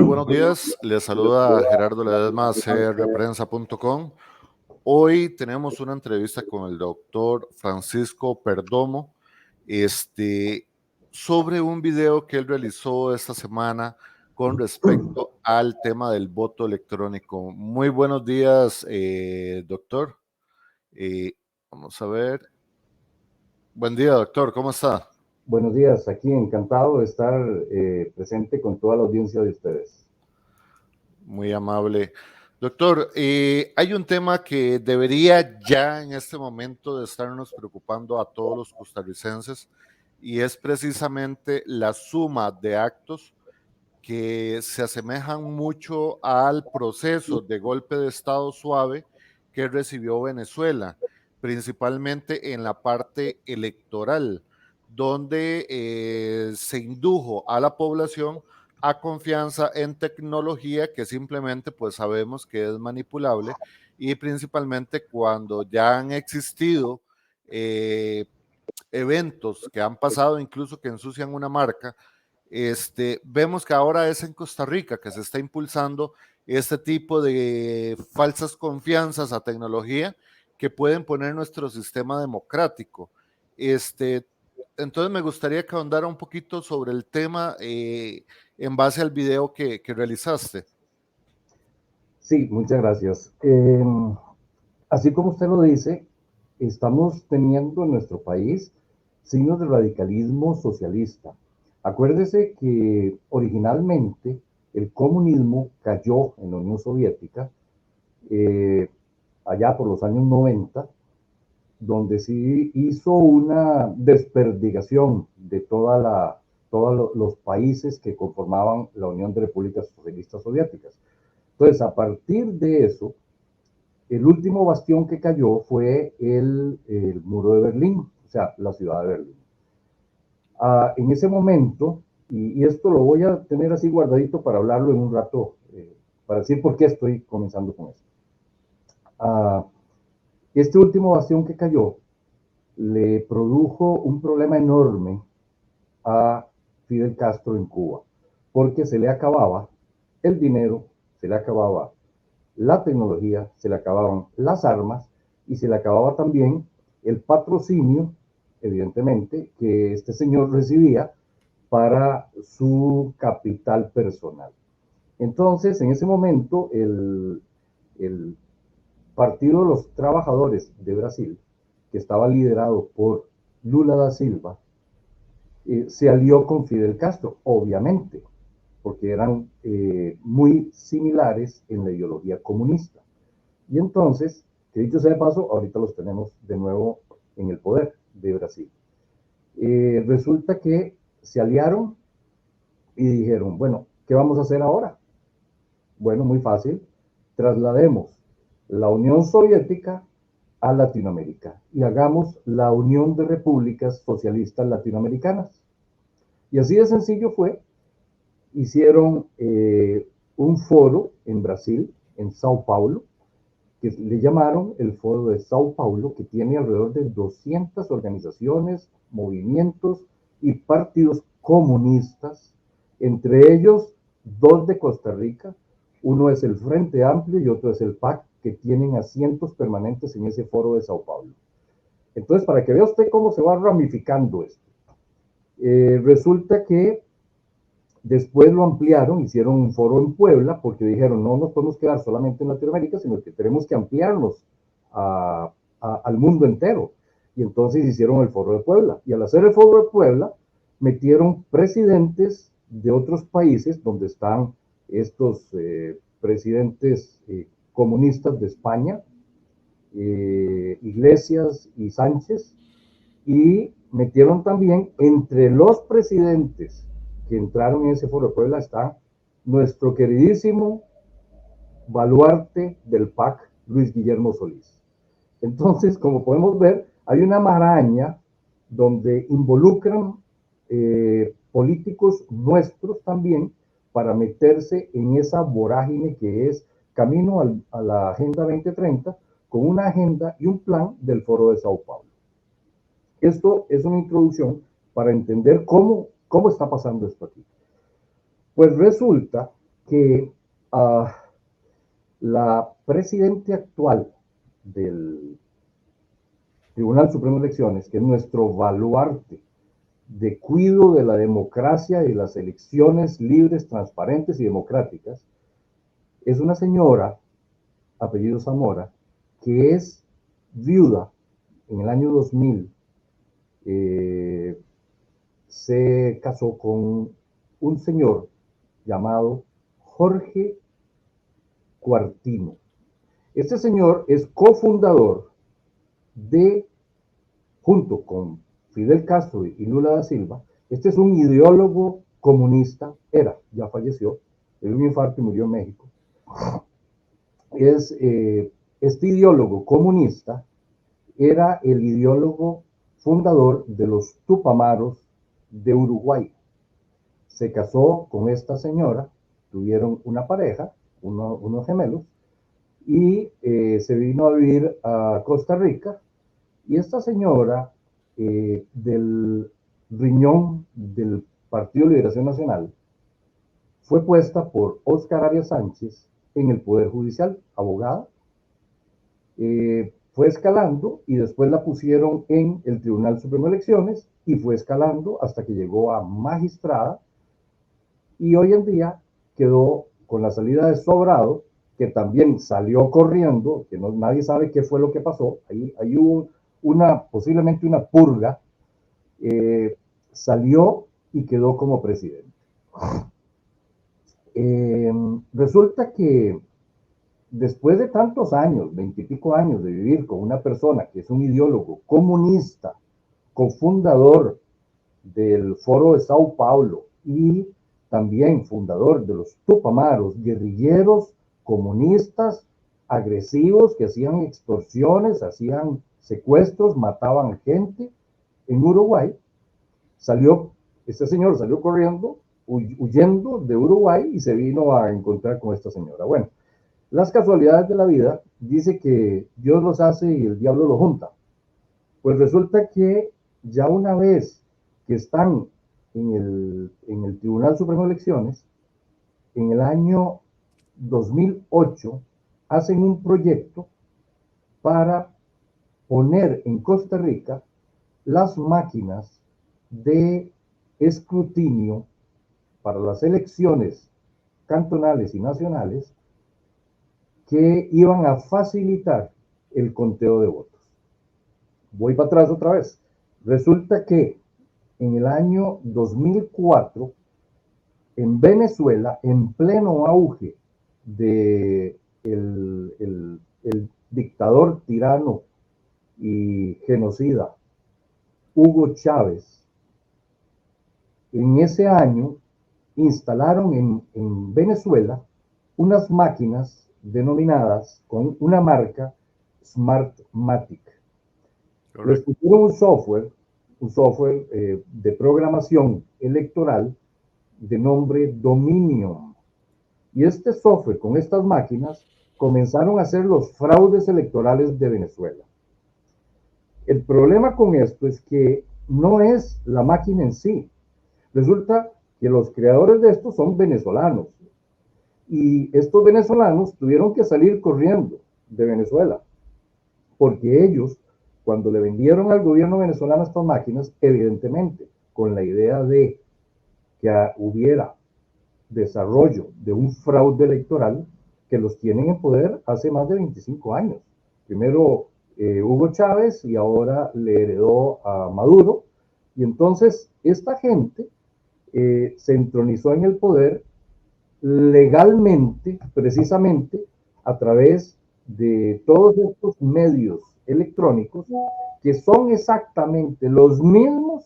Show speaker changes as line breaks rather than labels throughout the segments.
buenos días. Les saluda Gerardo Ledesma, crprensa.com. Hoy tenemos una entrevista con el doctor Francisco Perdomo sobre un video que él realizó esta semana con respecto al tema del voto electrónico. Muy buenos días, doctor. Vamos a ver. Buen día, doctor. ¿Cómo está?
Buenos días, aquí encantado de estar presente con toda la audiencia de ustedes.
Muy amable. Doctor, hay un tema que debería ya en este momento de estarnos preocupando a todos los costarricenses y es precisamente la suma de actos que se asemejan mucho al proceso de golpe de Estado suave que recibió Venezuela, principalmente en la parte electoral, donde se indujo a la población a confianza en tecnología que simplemente pues sabemos que es manipulable y principalmente cuando ya han existido eventos que han pasado incluso que ensucian una marca. Vemos que ahora es en Costa Rica que se está impulsando este tipo de falsas confianzas a tecnología que pueden poner nuestro sistema democrático. Entonces me gustaría que ahondara un poquito sobre el tema en base al video que realizaste.
Sí, muchas gracias. Así como usted lo dice, estamos teniendo en nuestro país signos de radicalismo socialista. Acuérdese que originalmente el comunismo cayó en la Unión Soviética eh, allá por los años 90, donde sí hizo una desperdigación de todos los países que conformaban la Unión de Repúblicas Socialistas Soviéticas. Entonces, a partir de eso, el último bastión que cayó fue el muro de Berlín, o sea, la ciudad de Berlín. En ese momento, y esto lo voy a tener así guardadito para hablarlo en un rato, para decir por qué estoy comenzando con esto. Este último bastión que cayó le produjo un problema enorme a Fidel Castro en Cuba, porque se le acababa el dinero, se le acababa la tecnología, se le acababan las armas y se le acababa también el patrocinio, evidentemente, que este señor recibía para su capital personal. Entonces, en ese momento, el Partido de los Trabajadores de Brasil, que estaba liderado por Lula da Silva, se alió con Fidel Castro, obviamente, porque eran muy similares en la ideología comunista. Y entonces, que dicho sea de paso, ahorita los tenemos de nuevo en el poder de Brasil. Resulta que se aliaron y dijeron, bueno, ¿qué vamos a hacer ahora? Bueno, muy fácil, traslademos la Unión Soviética a Latinoamérica y hagamos la Unión de Repúblicas Socialistas Latinoamericanas. Y así de sencillo fue, hicieron un foro en Brasil, en Sao Paulo, que le llamaron el Foro de Sao Paulo, que tiene alrededor de 200 organizaciones, movimientos y partidos comunistas, entre ellos dos de Costa Rica, uno es el Frente Amplio y otro es el PAC, que tienen asientos permanentes en ese Foro de Sao Paulo. Entonces, para que vea usted cómo se va ramificando esto, resulta que después lo ampliaron, hicieron un foro en Puebla, porque dijeron, no nos podemos quedar solamente en Latinoamérica, sino que tenemos que ampliarnos al mundo entero. Y entonces hicieron el foro de Puebla. Y al hacer el foro de Puebla, metieron presidentes de otros países, donde están estos presidentes comunistas de España, Iglesias y Sánchez, y metieron también entre los presidentes que entraron en ese foro de Puebla está nuestro queridísimo baluarte del PAC, Luis Guillermo Solís. Entonces, como podemos ver, hay una maraña donde involucran políticos nuestros también para meterse en esa vorágine que es camino a la Agenda 2030 con una agenda y un plan del Foro de Sao Paulo. Esto es una introducción para entender cómo está pasando esto aquí. Pues resulta que la presidente actual del Tribunal Supremo de Elecciones, que es nuestro baluarte de cuidado de la democracia y las elecciones libres, transparentes y democráticas, es una señora, apellido Zamora, que es viuda en el año 2000. Se casó con un señor llamado Jorge Cuartino. Este señor es cofundador de, junto con Fidel Castro y Lula da Silva, este es un ideólogo comunista, ya falleció, de un infarto y murió en México. Este ideólogo comunista era el ideólogo fundador de los Tupamaros de Uruguay. Se casó con esta señora, tuvieron una pareja, unos gemelos, y se vino a vivir a Costa Rica. Y esta señora, del riñón del Partido de Liberación Nacional, fue puesta por Óscar Arias Sánchez en el Poder Judicial, abogada. Fue escalando y después la pusieron en el Tribunal Supremo de Elecciones y fue escalando hasta que llegó a magistrada, y hoy en día quedó con la salida de Sobrado, que también salió corriendo, que nadie sabe qué fue lo que pasó. Ahí hubo posiblemente una purga. Salió y quedó como presidente. Resulta que después de tantos años, 20 y pico años de vivir con una persona que es un ideólogo comunista, cofundador del Foro de Sao Paulo y también fundador de los Tupamaros, guerrilleros comunistas agresivos que hacían extorsiones, hacían secuestros, mataban gente en Uruguay, este señor salió corriendo, huyendo de Uruguay, y se vino a encontrar con esta señora. Bueno, las casualidades de la vida, dice que Dios los hace y el diablo los junta. Pues resulta que ya una vez que están en el Tribunal Supremo de Elecciones, en el año 2008, hacen un proyecto para poner en Costa Rica las máquinas de escrutinio para las elecciones cantonales y nacionales, que iban a facilitar el conteo de votos. Voy para atrás otra vez. Resulta que en el año 2004, en Venezuela, en pleno auge de el dictador tirano y genocida Hugo Chávez, en ese año instalaron en Venezuela unas máquinas denominadas con una marca Smartmatic. Les pusieron un software de programación electoral de nombre Dominion. Y este software, con estas máquinas, comenzaron a hacer los fraudes electorales de Venezuela. El problema con esto es que no es la máquina en sí. Resulta que los creadores de esto son venezolanos. Y estos venezolanos tuvieron que salir corriendo de Venezuela, porque ellos, cuando le vendieron al gobierno venezolano estas máquinas, evidentemente, con la idea de que hubiera desarrollo de un fraude electoral, que los tienen en poder hace más de 25 años. Primero Hugo Chávez, y ahora le heredó a Maduro. Y entonces esta gente se entronizó en el poder legalmente, precisamente a través de todos estos medios electrónicos, que son exactamente los mismos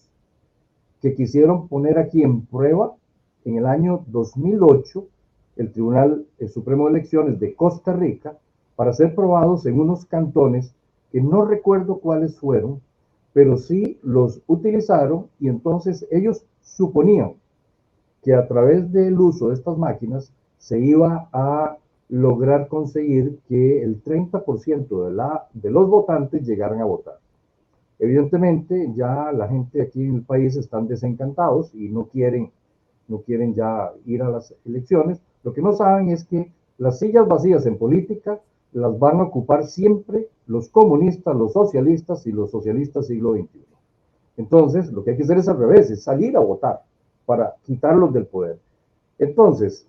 que quisieron poner aquí en prueba en el año 2008 el Tribunal Supremo de Elecciones de Costa Rica, para ser probados en unos cantones que no recuerdo cuáles fueron, pero sí los utilizaron. Y entonces ellos suponían que a través del uso de estas máquinas se iba a lograr conseguir que el 30% de los votantes llegaran a votar. Evidentemente, ya la gente aquí en el país están desencantados y no quieren no quieren ya ir a las elecciones. Lo que no saben es que las sillas vacías en política las van a ocupar siempre los comunistas, los socialistas y los socialistas siglo XXI. Entonces, lo que hay que hacer es al revés, es salir a votar para quitarlos del poder. Entonces,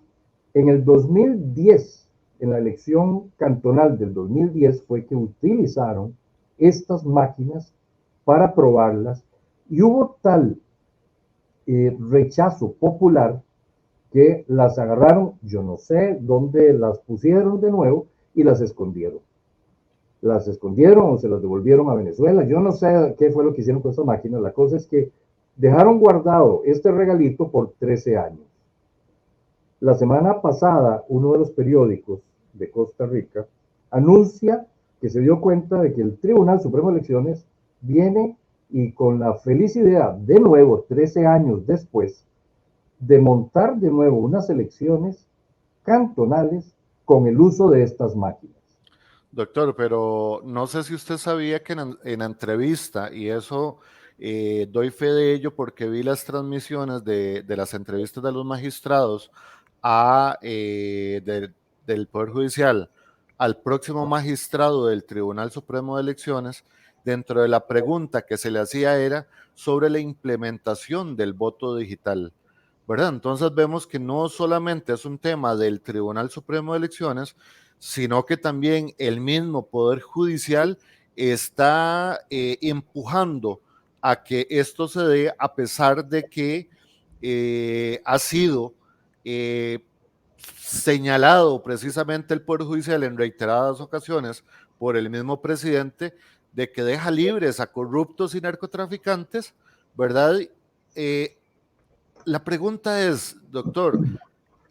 en el 2010, en la elección cantonal del 2010, fue que utilizaron estas máquinas para probarlas y hubo tal rechazo popular que las agarraron, yo no sé dónde las pusieron de nuevo y las escondieron. Las escondieron o se las devolvieron a Venezuela. Yo no sé qué fue lo que hicieron con estas máquinas. La cosa es que dejaron guardado este regalito por 13 años. La semana pasada, uno de los periódicos de Costa Rica anuncia que se dio cuenta de que el Tribunal Supremo de Elecciones viene y con la feliz idea, de nuevo, 13 años después, de montar de nuevo unas elecciones cantonales con el uso de estas máquinas.
Doctor, pero no sé si usted sabía que en la entrevista, y eso doy fe de ello porque vi las transmisiones de las entrevistas de los magistrados a, del Poder Judicial al próximo magistrado del Tribunal Supremo de Elecciones, dentro de la pregunta que se le hacía era sobre la implementación del voto digital, ¿verdad? Entonces vemos que no solamente es un tema del Tribunal Supremo de Elecciones, sino que también el mismo Poder Judicial está empujando a que esto se dé, a pesar de que ha sido señalado precisamente el Poder Judicial en reiteradas ocasiones por el mismo presidente de que deja libres a corruptos y narcotraficantes, ¿verdad? Eh, la pregunta es, doctor,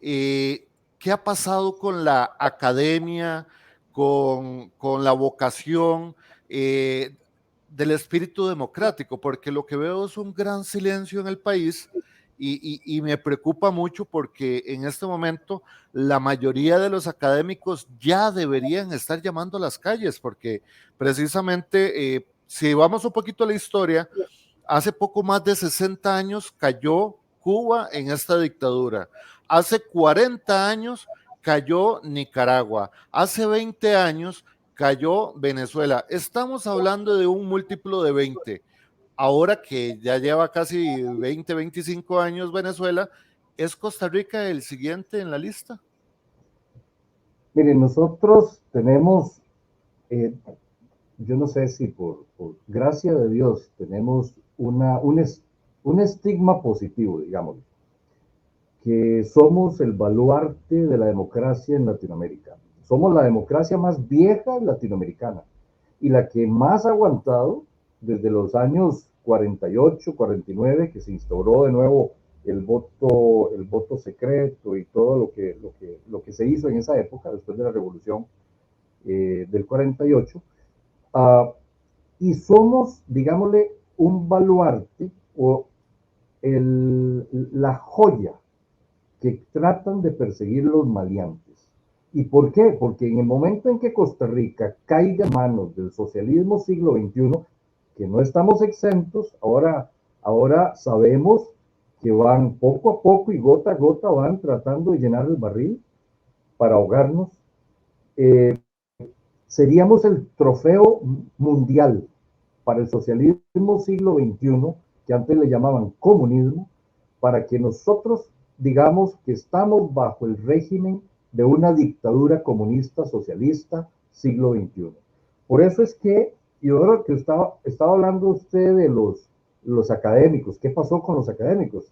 ¿qué ha pasado con la academia, con la vocación del espíritu democrático? Porque lo que veo es un gran silencio en el país y me preocupa mucho porque en este momento la mayoría de los académicos ya deberían estar llamando a las calles, porque precisamente, si vamos un poquito a la historia, hace poco más de 60 años cayó Cuba en esta dictadura. Hace 40 años cayó Nicaragua. Hace 20 años cayó Venezuela. Estamos hablando de un múltiplo de 20. Ahora que ya lleva casi 20, 25 años Venezuela, ¿es Costa Rica el siguiente en la lista?
Miren, nosotros tenemos, eh, yo no sé si por gracia de Dios tenemos un estigma positivo, digamos, que somos el baluarte de la democracia en Latinoamérica. Somos la democracia más vieja latinoamericana y la que más ha aguantado desde los años 48, 49, que se instauró de nuevo el voto secreto y todo lo que se hizo en esa época, después de la revolución del 48. Y somos, digámosle, un baluarte o la joya que tratan de perseguir los maleantes. ¿Y por qué? Porque en el momento en que Costa Rica caiga en manos del socialismo siglo XXI, que no estamos exentos, ahora sabemos que van poco a poco y gota a gota van tratando de llenar el barril para ahogarnos. Eh, Seríamos el trofeo mundial para el socialismo siglo XXI, que antes le llamaban comunismo, para que nosotros digamos que estamos bajo el régimen de una dictadura comunista socialista siglo XXI. Por eso es que, y ahora que estaba hablando usted de los académicos, ¿qué pasó con los académicos?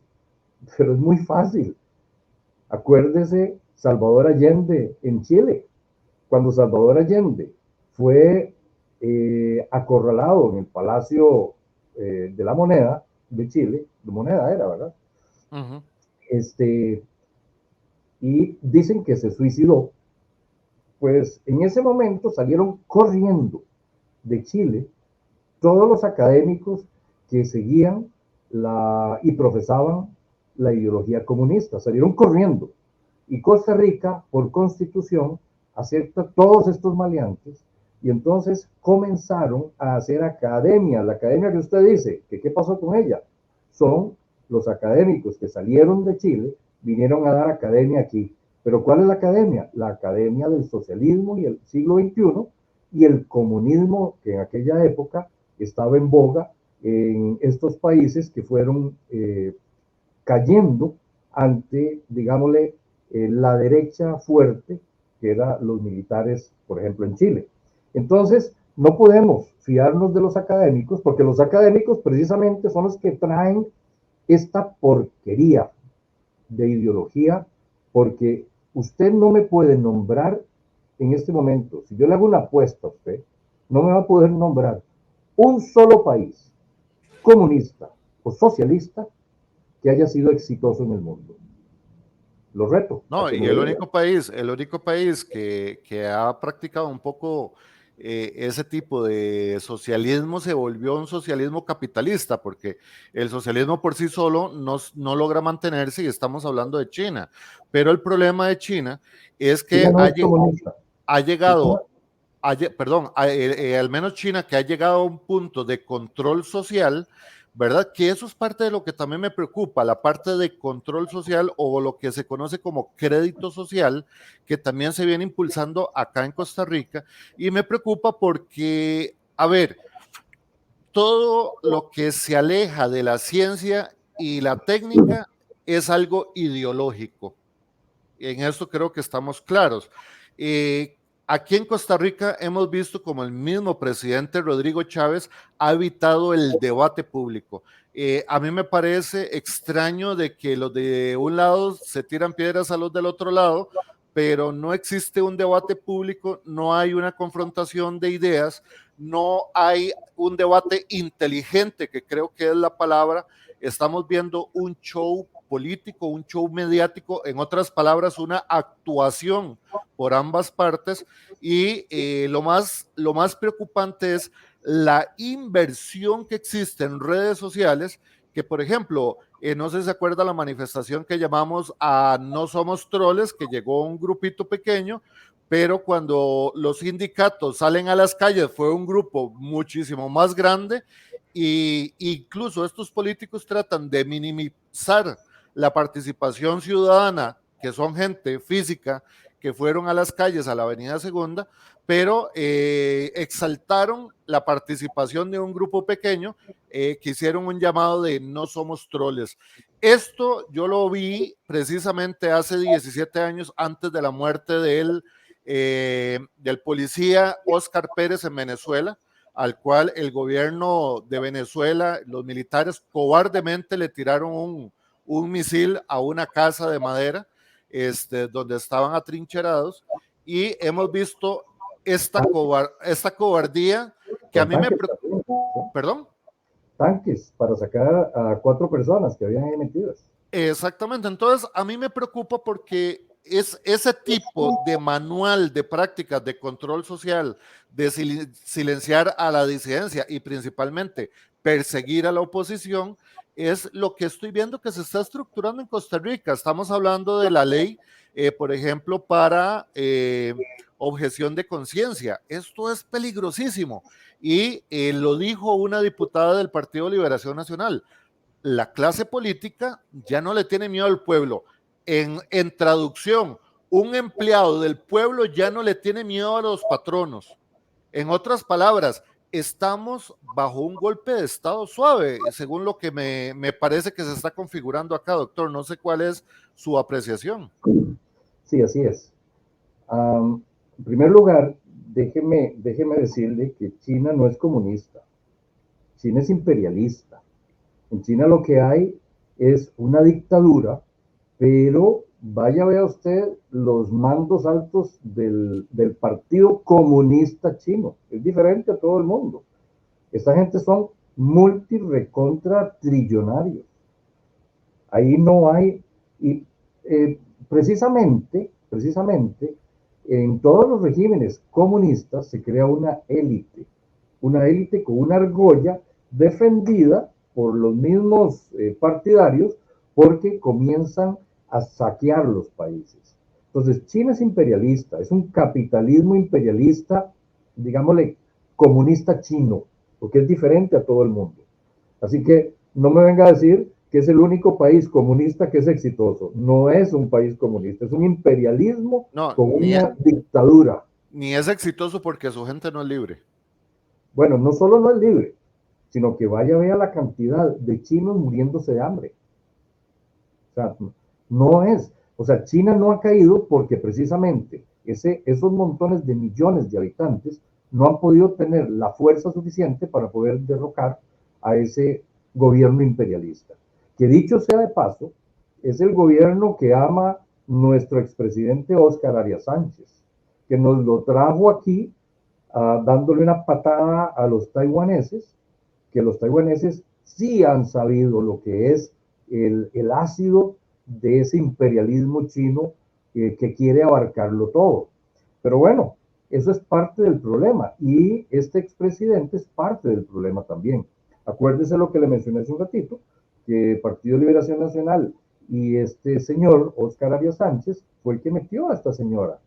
Pero es muy fácil. Acuérdese Salvador Allende en Chile. Cuando Salvador Allende fue acorralado en el Palacio de la Moneda de Chile, de moneda era, ¿verdad?
Uh-huh.
Y dicen que se suicidó, pues en ese momento salieron corriendo de Chile todos los académicos que seguían y profesaban la ideología comunista, salieron corriendo. Y Costa Rica, por constitución, acepta todos estos maleantes y entonces comenzaron a hacer academia. La academia que usted dice, que qué pasó con ella, son los académicos que salieron de Chile vinieron a dar academia aquí. Pero ¿cuál es la academia? La academia del socialismo y el siglo XXI y el comunismo que en aquella época estaba en boga en estos países que fueron cayendo ante, digámosle, la derecha fuerte, que eran los militares, por ejemplo, en Chile. Entonces, no podemos fiarnos de los académicos, porque los académicos precisamente son los que traen esta porquería de ideología, porque usted no me puede nombrar en este momento, si yo le hago una apuesta a usted, no me va a poder nombrar un solo país comunista o socialista que haya sido exitoso en el mundo. Lo reto.
No, y el único país que ha practicado un poco ese tipo de socialismo se volvió un socialismo capitalista, porque el socialismo por sí solo no logra mantenerse y estamos hablando de China. Pero el problema de China es que
China no es comunista.
ha llegado, perdón, al menos China, que ha llegado a un punto de control social, ¿verdad? Que eso es parte de lo que también me preocupa, la parte de control social o lo que se conoce como crédito social, que también se viene impulsando acá en Costa Rica, y me preocupa porque, a ver, todo lo que se aleja de la ciencia y la técnica es algo ideológico. En esto creo que estamos claros. Aquí en Costa Rica hemos visto como el mismo presidente Rodrigo Chávez ha evitado el debate público. A mí me parece extraño de que los de un lado se tiran piedras a los del otro lado, pero no existe un debate público, no hay una confrontación de ideas, no hay un debate inteligente, que creo que es la palabra. Estamos viendo un show político, un show mediático, en otras palabras, una actuación por ambas partes, y lo más preocupante es la inversión que existe en redes sociales, que por ejemplo, no sé si se acuerda la manifestación que llamamos a No Somos Troles, que llegó un grupito pequeño, pero cuando los sindicatos salen a las calles fue un grupo muchísimo más grande, e incluso estos políticos tratan de minimizar la participación ciudadana, que son gente física que fueron a las calles, a la Avenida Segunda, pero exaltaron la participación de un grupo pequeño que hicieron un llamado de No Somos Troles. Esto yo lo vi precisamente hace 17 años, antes de la muerte del policía Oscar Pérez en Venezuela, al cual el gobierno de Venezuela, los militares cobardemente le tiraron un misil a una casa de madera donde estaban atrincherados, y hemos visto esta cobardía que a mí me... ¿Perdón?
Tanques para sacar a 4 personas que habían ahí metidas.
Exactamente, entonces a mí me preocupa porque es ese tipo de manual de prácticas de control social, de silenciar a la disidencia y principalmente perseguir a la oposición, es lo que estoy viendo que se está estructurando en Costa Rica. Estamos hablando de la ley, por ejemplo, para objeción de conciencia. Esto es peligrosísimo, y lo dijo una diputada del Partido Liberación Nacional. La clase política ya no le tiene miedo al pueblo. En traducción, un empleado del pueblo ya no le tiene miedo a los patronos. En otras palabras, estamos bajo un golpe de Estado suave, según lo que me parece que se está configurando acá, doctor. No sé cuál es su apreciación.
Sí, así es. En primer lugar, déjeme decirle que China no es comunista. China es imperialista. En China lo que hay es una dictadura, pero vaya, vea usted los mandos altos del Partido Comunista Chino. Es diferente a todo el mundo. Esta gente son multirecontra trillonarios. Ahí no hay, y precisamente, en todos los regímenes comunistas se crea una élite con una argolla defendida por los mismos partidarios, porque comienzan a saquear los países. Entonces, China es imperialista, es un capitalismo imperialista, digámosle, comunista chino, porque es diferente a todo el mundo. Así que no me venga a decir que es el único país comunista que es exitoso. No es un país comunista, es un imperialismo
No,
con una dictadura.
ni es exitoso porque su gente no es libre.
Bueno, no solo no es libre, sino que vaya a ver la cantidad de chinos muriéndose de hambre. O sea, no es, o sea, China no ha caído porque precisamente esos montones de millones de habitantes no han podido tener la fuerza suficiente para poder derrocar a ese gobierno imperialista. Que dicho sea de paso, es el gobierno que ama nuestro expresidente Óscar Arias Sánchez, que nos lo trajo aquí dándole una patada a los taiwaneses, que los taiwaneses sí han sabido lo que es el ácido de ese imperialismo chino que quiere abarcarlo todo. Pero bueno, eso es parte del problema y este expresidente es parte del problema también. Acuérdese lo que le mencioné hace un ratito, que Partido de Liberación Nacional y este señor, Óscar Arias Sánchez, fue el que metió a esta señora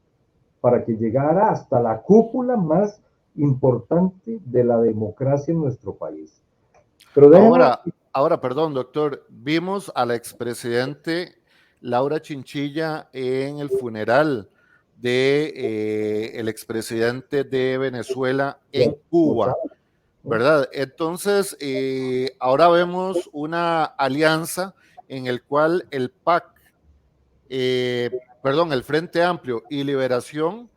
para que llegara hasta la cúpula más importante de la democracia en nuestro país. Pero déjeme...
Ahora, perdón, doctor, vimos a la expresidente Laura Chinchilla en el funeral de el expresidente de Venezuela en Cuba, ¿verdad? Entonces, ahora vemos una alianza en el cual el PAC, perdón, el Frente Amplio y Liberación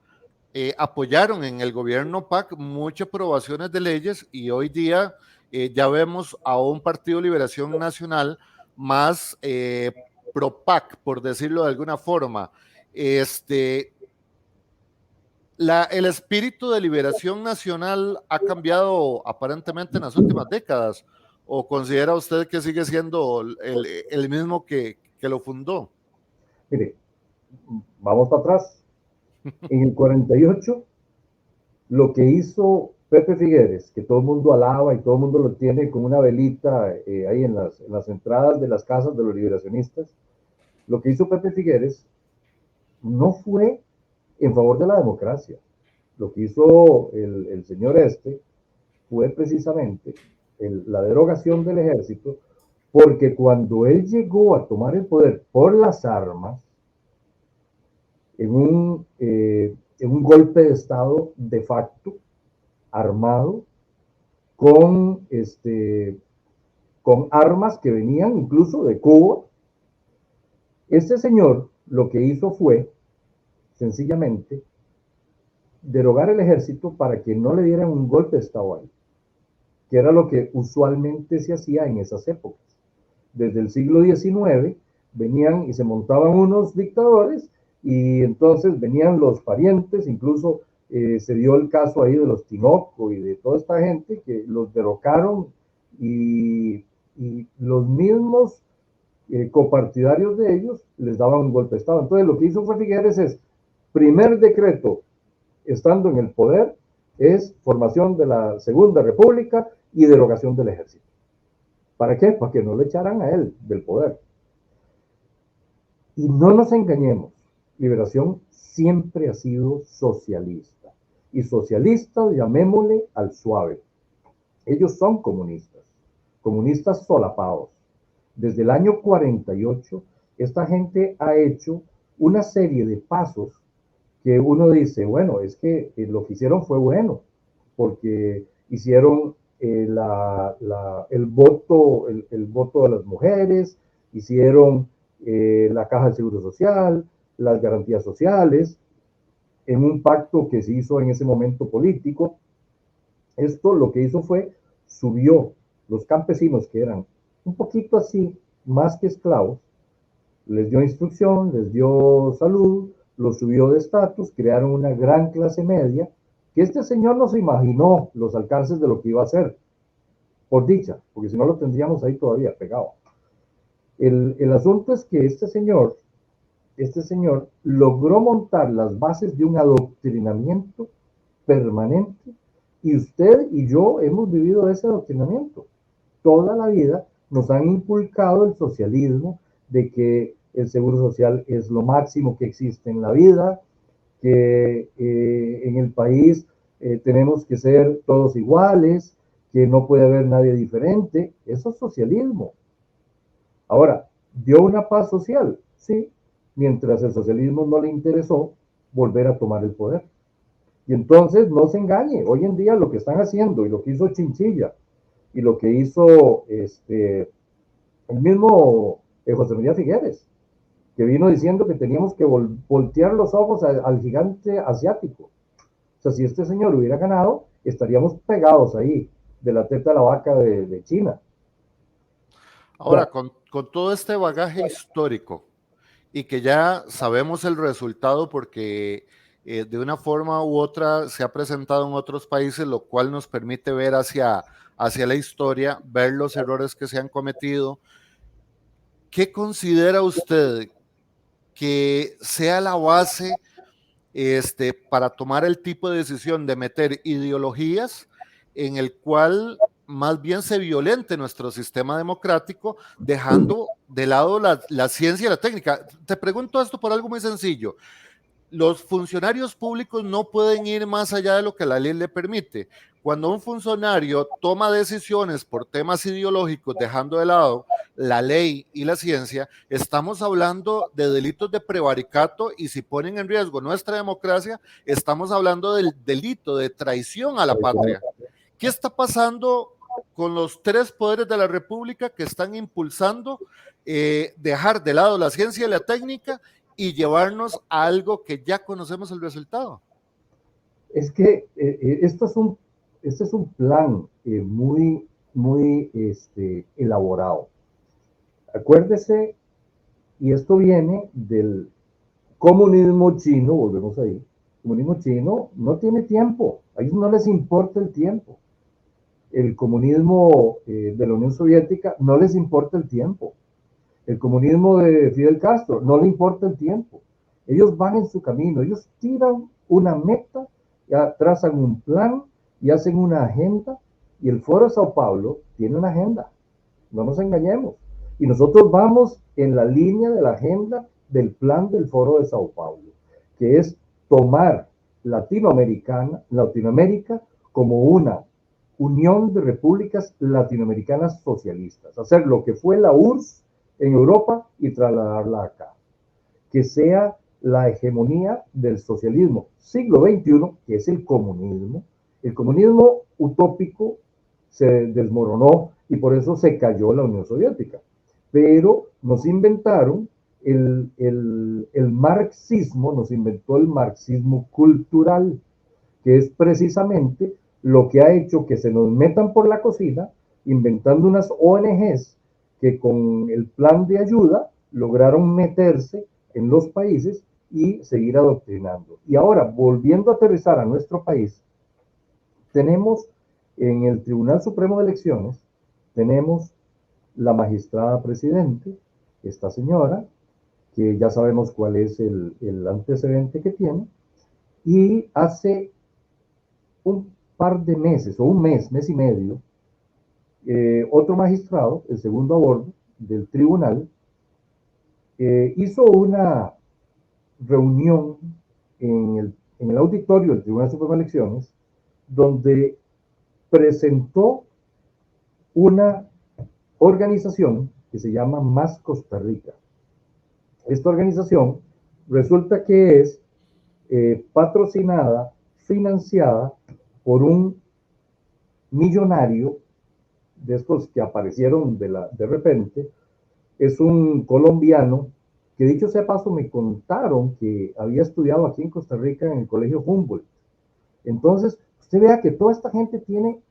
apoyaron en el gobierno PAC muchas aprobaciones de leyes y hoy día ya vemos a un Partido Liberación Nacional más pro PAC, por decirlo de alguna forma. El espíritu de liberación nacional ha cambiado aparentemente en las últimas décadas, o considera usted que sigue siendo el mismo que lo fundó?
Mire, vamos para atrás. En el 48, lo que hizo Pepe Figueres, que todo el mundo alaba y todo el mundo lo tiene con una velita ahí en las entradas de las casas de los liberacionistas, lo que hizo Pepe Figueres no fue en favor de la democracia. Lo que hizo el señor este fue precisamente la derogación del ejército, porque cuando él llegó a tomar el poder por las armas, en un golpe de Estado de facto, armado, con, con armas que venían incluso de Cuba, este señor lo que hizo fue, sencillamente, derogar el ejército para que no le dieran un golpe de Estado ahí, que era lo que usualmente se hacía en esas épocas. Desde el siglo XIX venían y se montaban unos dictadores y entonces venían los parientes, incluso se dio el caso ahí de los Tinoco y de toda esta gente que los derrocaron y los mismos copartidarios de ellos les daban un golpe de Estado. Entonces lo que hizo fue Figueres es, primer decreto, estando en el poder, es formación de la Segunda República y derogación del ejército. ¿Para qué? Para que no le echaran a él del poder. Y no nos engañemos, Liberación siempre ha sido socialista. Y socialista, llamémosle al suave. Ellos son comunistas, comunistas solapados. Desde el año 48, esta gente ha hecho una serie de pasos que uno dice, bueno, es que lo que hicieron fue bueno, porque hicieron el voto de las mujeres, hicieron la caja del Seguro Social, las garantías sociales, en un pacto que se hizo en ese momento político. Esto lo que hizo fue subió los campesinos que eran un poquito así, más que esclavos, les dio instrucción, les dio salud, los subió de estatus, crearon una gran clase media, que este señor no se imaginó los alcances de lo que iba a hacer, por dicha, porque si no lo tendríamos ahí todavía pegado. El asunto es que este señor logró montar las bases de un adoctrinamiento permanente y usted y yo hemos vivido ese adoctrinamiento. Toda la vida nos han inculcado el socialismo de que el seguro social es lo máximo que existe en la vida, que en el país tenemos que ser todos iguales, que no puede haber nadie diferente. Eso es socialismo. Ahora, ¿dio una paz social? Sí, mientras el socialismo no le interesó volver a tomar el poder. Y entonces no se engañe, hoy en día lo que están haciendo y lo que hizo Chinchilla y lo que hizo el mismo José María Figueres, que vino diciendo que teníamos que voltear los ojos al gigante asiático. O sea, si este señor hubiera ganado, estaríamos pegados ahí de la teta de la vaca de China. O
Ahora,
sea,
con todo este bagaje histórico y que ya sabemos el resultado porque de una forma u otra se ha presentado en otros países, lo cual nos permite ver hacia la historia, ver los errores que se han cometido. ¿Qué considera usted que sea la base para tomar el tipo de decisión de meter ideologías en el cual más bien se violente nuestro sistema democrático, dejando de lado la ciencia y la técnica? Te pregunto esto por algo muy sencillo. Los funcionarios públicos no pueden ir más allá de lo que la ley le permite. Cuando un funcionario toma decisiones por temas ideológicos, dejando de lado la ley y la ciencia, estamos hablando de delitos de prevaricato, y si ponen en riesgo nuestra democracia, estamos hablando del delito de traición a la patria. ¿Qué está pasando con los tres poderes de la República que están impulsando dejar de lado la ciencia y la técnica y llevarnos a algo que ya conocemos el resultado?
es que este es un plan muy elaborado. Acuérdese, y esto viene del comunismo chino, volvemos ahí. El comunismo chino no tiene tiempo, a ellos no les importa el tiempo. El comunismo de la Unión Soviética no les importa el tiempo. El comunismo de Fidel Castro no le importa el tiempo. Ellos van en su camino, ellos tiran una meta, ya trazan un plan y hacen una agenda. Y el Foro de Sao Paulo tiene una agenda, no nos engañemos. Y nosotros vamos en la línea de la agenda del plan del Foro de Sao Paulo, que es tomar Latinoamérica como una unión de repúblicas latinoamericanas socialistas, hacer lo que fue la URSS en Europa y trasladarla acá, que sea la hegemonía del socialismo siglo XXI, que es el comunismo utópico se desmoronó y por eso se cayó la Unión Soviética. Pero nos inventaron el marxismo, nos inventó el marxismo cultural, que es precisamente lo que ha hecho que se nos metan por la cocina inventando unas ONGs que con el plan de ayuda lograron meterse en los países y seguir adoctrinando. Y ahora, volviendo a aterrizar a nuestro país, tenemos en el Tribunal Supremo de Elecciones, tenemos la magistrada presidente, esta señora, que ya sabemos cuál es el antecedente que tiene, y hace un par de meses, o un mes y medio, otro magistrado, el segundo a bordo del tribunal, hizo una reunión en el auditorio del Tribunal Supremo de Elecciones, donde presentó una organización que se llama Más Costa Rica. Esta organización resulta que es patrocinada, financiada por un millonario de estos que aparecieron de repente. Es un colombiano que, dicho sea paso, me contaron que había estudiado aquí en Costa Rica en el Colegio Humboldt. Entonces, usted vea que toda esta gente tiene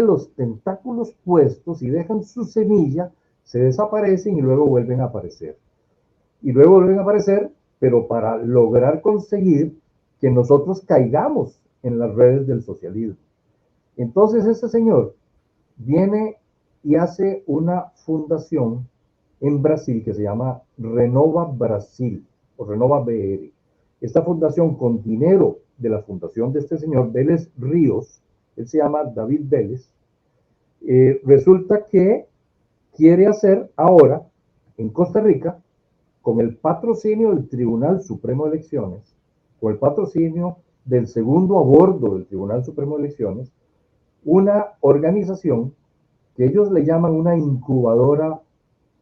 los tentáculos puestos y dejan su semilla, se desaparecen y luego vuelven a aparecer. Y luego vuelven a aparecer, pero para lograr conseguir que nosotros caigamos en las redes del socialismo. Entonces, este señor viene y hace una fundación en Brasil que se llama Renova Brasil o Renova BR. Esta fundación, con dinero de la fundación de este señor Vélez Ríos, él se llama David Vélez, resulta que quiere hacer ahora en Costa Rica, con el patrocinio del Tribunal Supremo de Elecciones, con el patrocinio del segundo a bordo del Tribunal Supremo de Elecciones, una organización que ellos le llaman una incubadora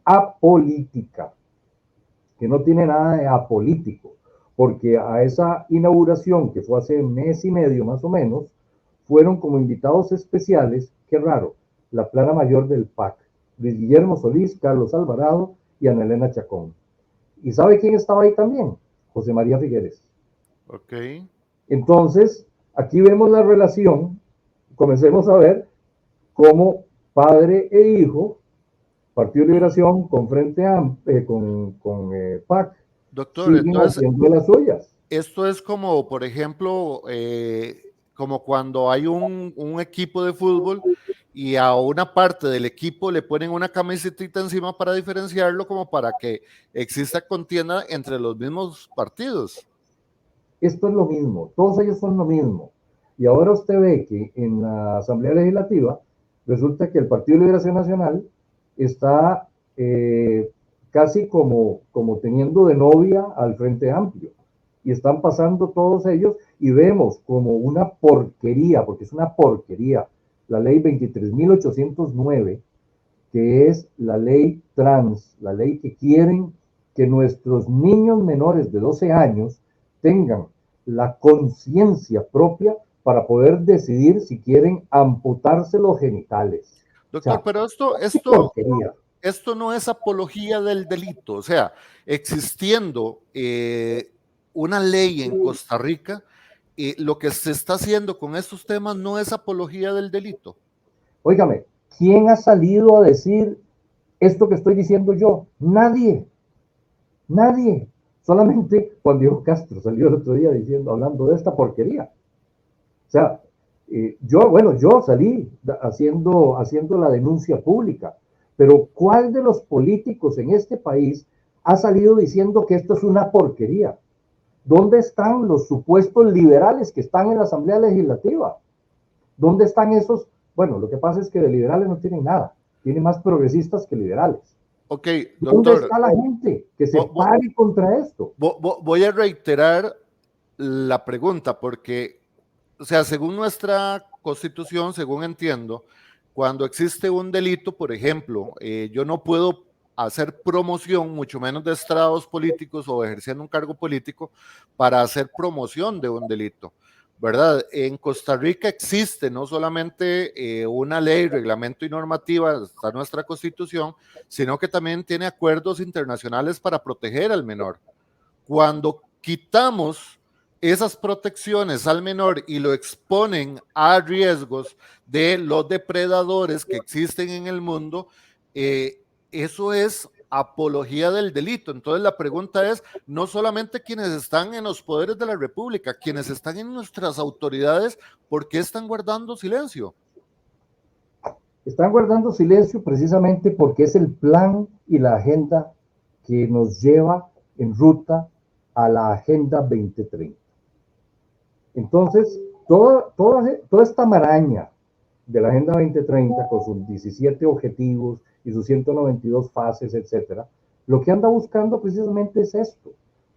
apolítica, que no tiene nada de apolítico, porque a esa inauguración, que fue hace mes y medio más o menos, fueron como invitados especiales, qué raro, la plana mayor del PAC, Luis Guillermo Solís, Carlos Alvarado y Ana Elena Chacón. ¿Y sabe quién estaba ahí también? José María Figueres.
Ok.
Entonces, aquí vemos la relación, comencemos a ver cómo padre e hijo, Partido de Liberación con Frente PAC,
Doctor,
siguen
entonces,
haciendo las suyas.
esto es como, por ejemplo, como cuando hay un equipo de fútbol y a una parte del equipo le ponen una camiseta encima para diferenciarlo, como para que exista contienda entre los mismos partidos.
Esto es lo mismo, todos ellos son lo mismo. Y ahora usted ve que en la Asamblea Legislativa resulta que el Partido de Liberación Nacional está casi como teniendo de novia al Frente Amplio. Y están pasando todos ellos y vemos como una porquería, porque es una porquería, la ley 23.809, que es la ley trans, la ley que quieren que nuestros niños menores de 12 años tengan la conciencia propia para poder decidir si quieren amputarse los genitales. O
Doctor,
sea,
pero
qué porquería.
esto no es apología del delito, o sea, existiendo una ley en Costa Rica, lo que se está haciendo con estos temas no es apología del delito.
Óigame, ¿quién ha salido a decir esto que estoy diciendo yo? Nadie, nadie. Solamente Juan Diego Castro salió el otro día diciendo, hablando de esta porquería. O sea, yo salí haciendo la denuncia pública, pero ¿cuál de los políticos en este país ha salido diciendo que esto es una porquería? ¿Dónde están los supuestos liberales que están en la Asamblea Legislativa? ¿Dónde están esos? Bueno, lo que pasa es que de liberales no tienen nada, tienen más progresistas que liberales.
Ok,
¿Dónde
doctor,
está la gente que se pare contra esto?
voy a reiterar la pregunta porque, o sea, según nuestra constitución, según entiendo, cuando existe un delito, por ejemplo, yo no puedo hacer promoción, mucho menos de estrados políticos o ejerciendo un cargo político, para hacer promoción de un delito, ¿verdad? En Costa Rica existe no solamente una ley, reglamento y normativa, está nuestra constitución, sino que también tiene acuerdos internacionales para proteger al menor. Cuando quitamos esas protecciones al menor y lo exponen a riesgos de los depredadores que existen en el mundo, eso es apología del delito. Entonces la pregunta es, no solamente quienes están en los poderes de la República, quienes están en nuestras autoridades, ¿por qué están guardando silencio?
Están guardando silencio precisamente porque es el plan y la agenda que nos lleva en ruta a la Agenda 2030. Entonces, toda esta maraña de la Agenda 2030 con sus 17 objetivos y sus 192 fases, etcétera, lo que anda buscando precisamente es esto.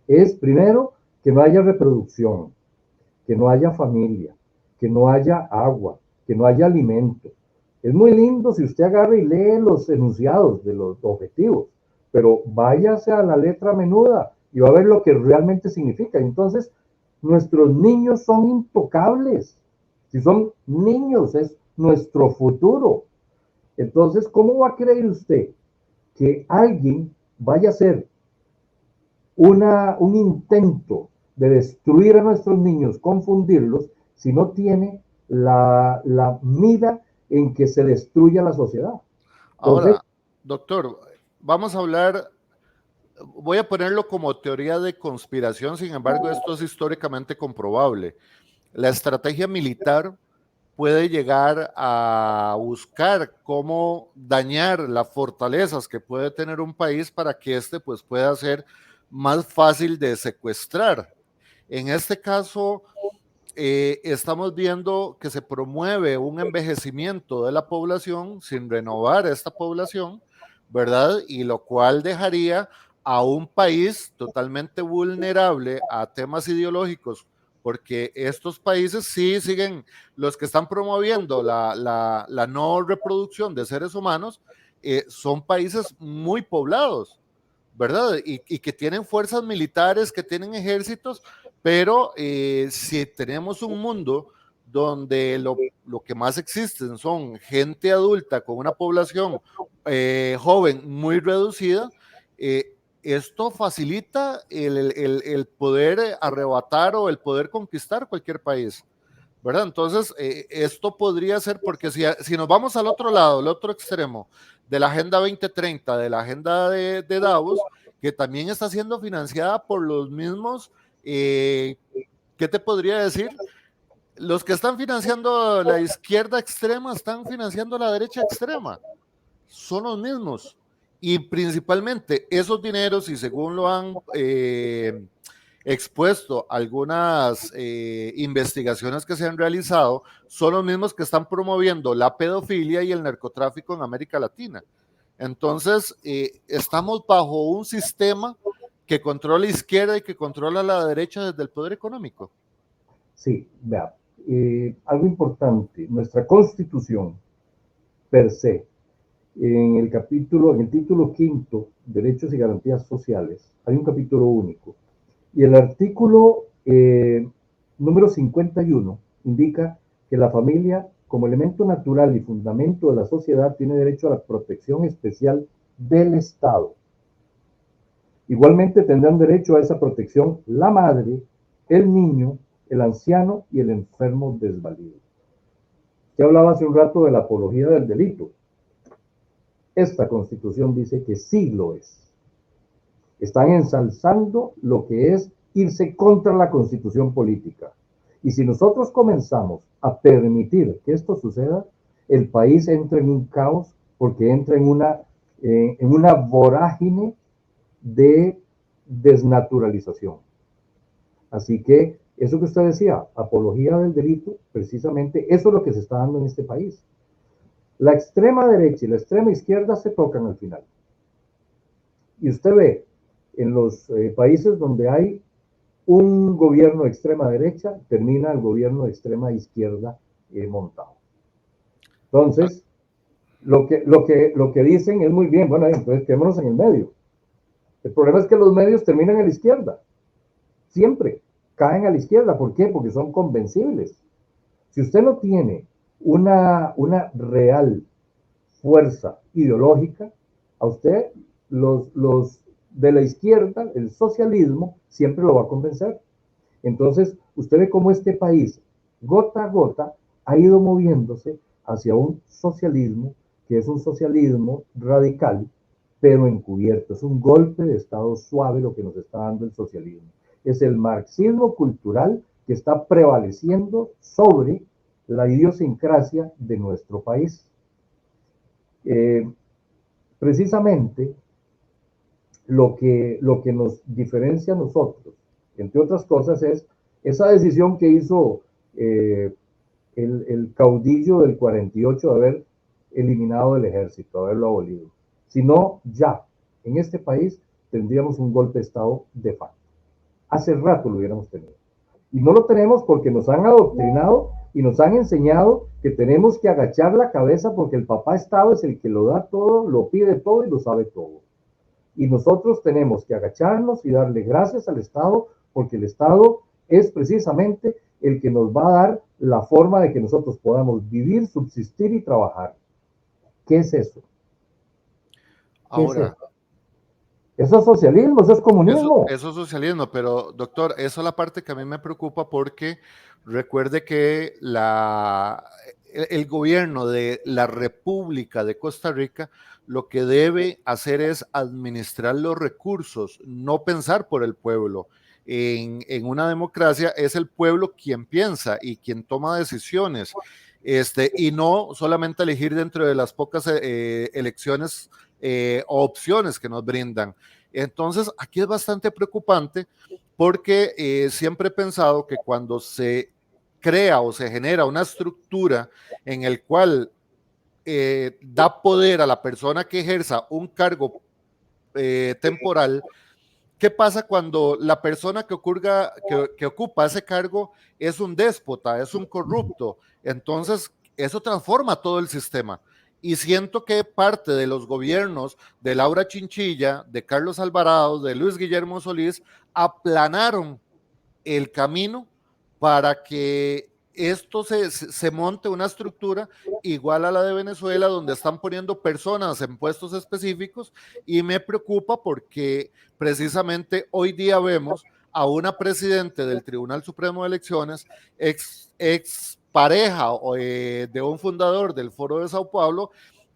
Es primero que no haya reproducción, que no haya familia, que no haya agua, que no haya alimento. Es muy lindo si usted agarra y lee los enunciados de los objetivos, pero váyase a la letra menuda y va a ver lo que realmente significa. Entonces, nuestros niños son intocables. Si son niños, es nuestro futuro. Entonces, ¿cómo va a creer usted que alguien vaya a hacer un intento de destruir a nuestros niños, confundirlos, si no tiene la mira en que se destruya la sociedad? Entonces,
Ahora, doctor, vamos a hablar, voy a ponerlo como teoría de conspiración, sin embargo, esto es históricamente comprobable. La estrategia militar puede llegar a buscar cómo dañar las fortalezas que puede tener un país para que éste pues, pueda ser más fácil de secuestrar. En este caso, estamos viendo que se promueve un envejecimiento de la población sin renovar esta población, ¿verdad? Y lo cual dejaría a un país totalmente vulnerable a temas ideológicos, porque estos países sí siguen, los que están promoviendo la no reproducción de seres humanos, son países muy poblados, ¿verdad? Y que tienen fuerzas militares, que tienen ejércitos, pero si tenemos un mundo donde lo que más existen son gente adulta con una población joven muy reducida, esto facilita el poder arrebatar o el poder conquistar cualquier país, ¿verdad? Entonces, esto podría ser, porque si nos vamos al otro lado, al otro extremo, de la Agenda 2030, de la Agenda de Davos, que también está siendo financiada por los mismos, ¿qué te podría decir? Los que están financiando la izquierda extrema están financiando la derecha extrema, son los mismos. Y principalmente esos dineros, y según lo han expuesto algunas investigaciones que se han realizado, son los mismos que están promoviendo la pedofilia y el narcotráfico en América Latina. Entonces, estamos bajo un sistema que controla la izquierda y que controla la derecha desde el poder económico.
Sí, vea, algo importante, nuestra constitución per se, en el título quinto, Derechos y Garantías Sociales, hay un capítulo único. Y el artículo número 51 indica que la familia, como elemento natural y fundamento de la sociedad, tiene derecho a la protección especial del Estado. Igualmente tendrán derecho a esa protección la madre, el niño, el anciano y el enfermo desvalido. Usted hablaba hace un rato de la apología del delito. Esta Constitución dice que sí lo es. Están ensalzando lo que es irse contra la Constitución política. Y si nosotros comenzamos a permitir que esto suceda, el país entra en un caos porque entra en una vorágine de desnaturalización. Así que eso que usted decía, apología del delito, precisamente eso es lo que se está dando en este país. La extrema derecha y la extrema izquierda se tocan al final. Y usted ve en los países donde hay un gobierno de extrema derecha, termina el gobierno de extrema izquierda montado. Entonces, lo que dicen es muy bien, bueno, entonces quedémonos en el medio. El problema es que los medios terminan a la izquierda. Siempre caen a la izquierda. ¿Por qué? Porque son convencibles. Si usted no tiene una real fuerza ideológica, a usted los de la izquierda, el socialismo, siempre lo va a convencer. Entonces, usted ve cómo este país, gota a gota, ha ido moviéndose hacia un socialismo que es un socialismo radical, pero encubierto. Es un golpe de Estado suave lo que nos está dando el socialismo. Es el marxismo cultural que está prevaleciendo sobre la idiosincrasia de nuestro país. Precisamente lo que nos diferencia a nosotros, entre otras cosas, es esa decisión que hizo el caudillo del 48 de haber eliminado el ejército, haberlo abolido. Si no, ya, en este país tendríamos un golpe de Estado de facto. Hace rato lo hubiéramos tenido. Y no lo tenemos porque nos han adoctrinado y nos han enseñado que tenemos que agachar la cabeza porque el papá Estado es el que lo da todo, lo pide todo y lo sabe todo. Y nosotros tenemos que agacharnos y darle gracias al Estado porque el Estado es precisamente el que nos va a dar la forma de que nosotros podamos vivir, subsistir y trabajar. ¿Qué es eso? ¿Qué
Ahora,
es eso? Eso es socialismo, eso es comunismo.
Eso es socialismo, pero doctor, eso es la parte que a mí me preocupa porque recuerde que el gobierno de la República de Costa Rica lo que debe hacer es administrar los recursos, no pensar por el pueblo. En una democracia es el pueblo quien piensa y quien toma decisiones, y no solamente elegir dentro de las pocas elecciones o opciones que nos brindan. Entonces, aquí es bastante preocupante porque siempre he pensado que cuando se crea o se genera una estructura en el cual da poder a la persona que ejerza un cargo temporal, ¿qué pasa cuando la persona que ocupa ese cargo es un déspota, es un corrupto? Entonces, eso transforma todo el sistema. Y siento que parte de los gobiernos de Laura Chinchilla, de Carlos Alvarado, de Luis Guillermo Solís, aplanaron el camino para que esto se monte una estructura igual a la de Venezuela, donde están poniendo personas en puestos específicos, y me preocupa porque precisamente hoy día vemos a una presidente del Tribunal Supremo de Elecciones, ex pareja de un fundador del Foro de Sao Paulo,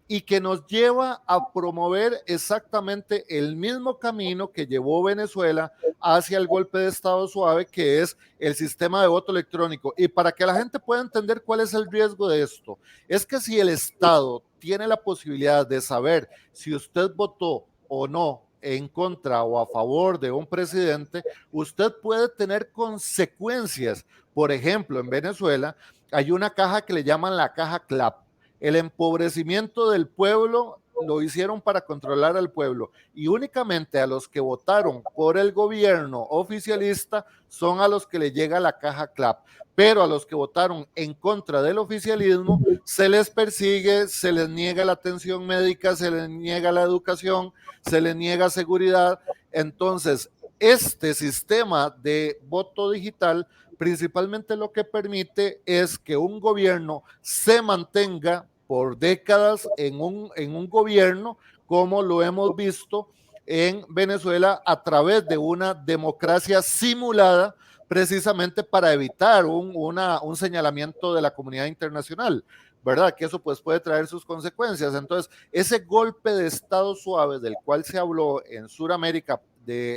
y que nos lleva a promover exactamente el mismo camino que llevó Venezuela hacia el golpe de Estado suave, que es el sistema de voto electrónico. Y para que la gente pueda entender cuál es el riesgo de esto, es que si el Estado tiene la posibilidad de saber si usted votó o no en contra o a favor de un presidente, usted puede tener consecuencias. Por ejemplo, en Venezuela hay una caja que le llaman la caja CLAP. El empobrecimiento del pueblo lo hicieron para controlar al pueblo, y únicamente a los que votaron por el gobierno oficialista son a los que le llega la caja CLAP, pero a los que votaron en contra del oficialismo se les persigue, se les niega la atención médica, se les niega la educación, se les niega seguridad. Entonces, este sistema de voto digital principalmente lo que permite es que un gobierno se mantenga por décadas en un gobierno, como lo hemos visto en Venezuela, a través de una democracia simulada, precisamente para evitar un señalamiento de la comunidad internacional, ¿verdad? Que eso pues puede traer sus consecuencias. Entonces, ese golpe de Estado suave del cual se habló en Sudamérica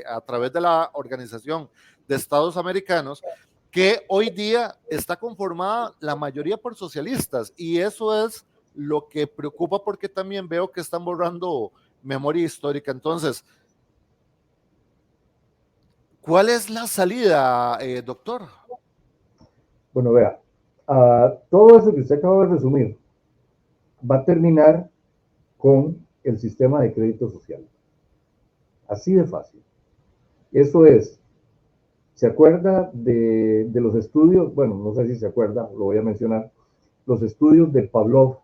a través de la Organización de Estados Americanos, que hoy día está conformada la mayoría por socialistas, y eso es lo que preocupa, porque también veo que están borrando memoria histórica. Entonces, ¿cuál es la salida, doctor?
Bueno, vea, todo eso que usted acaba de resumir va a terminar con el sistema de crédito social. Así de fácil. Eso es, ¿se acuerda de los estudios? Bueno, no sé si se acuerda, lo voy a mencionar. Los estudios de Pavlov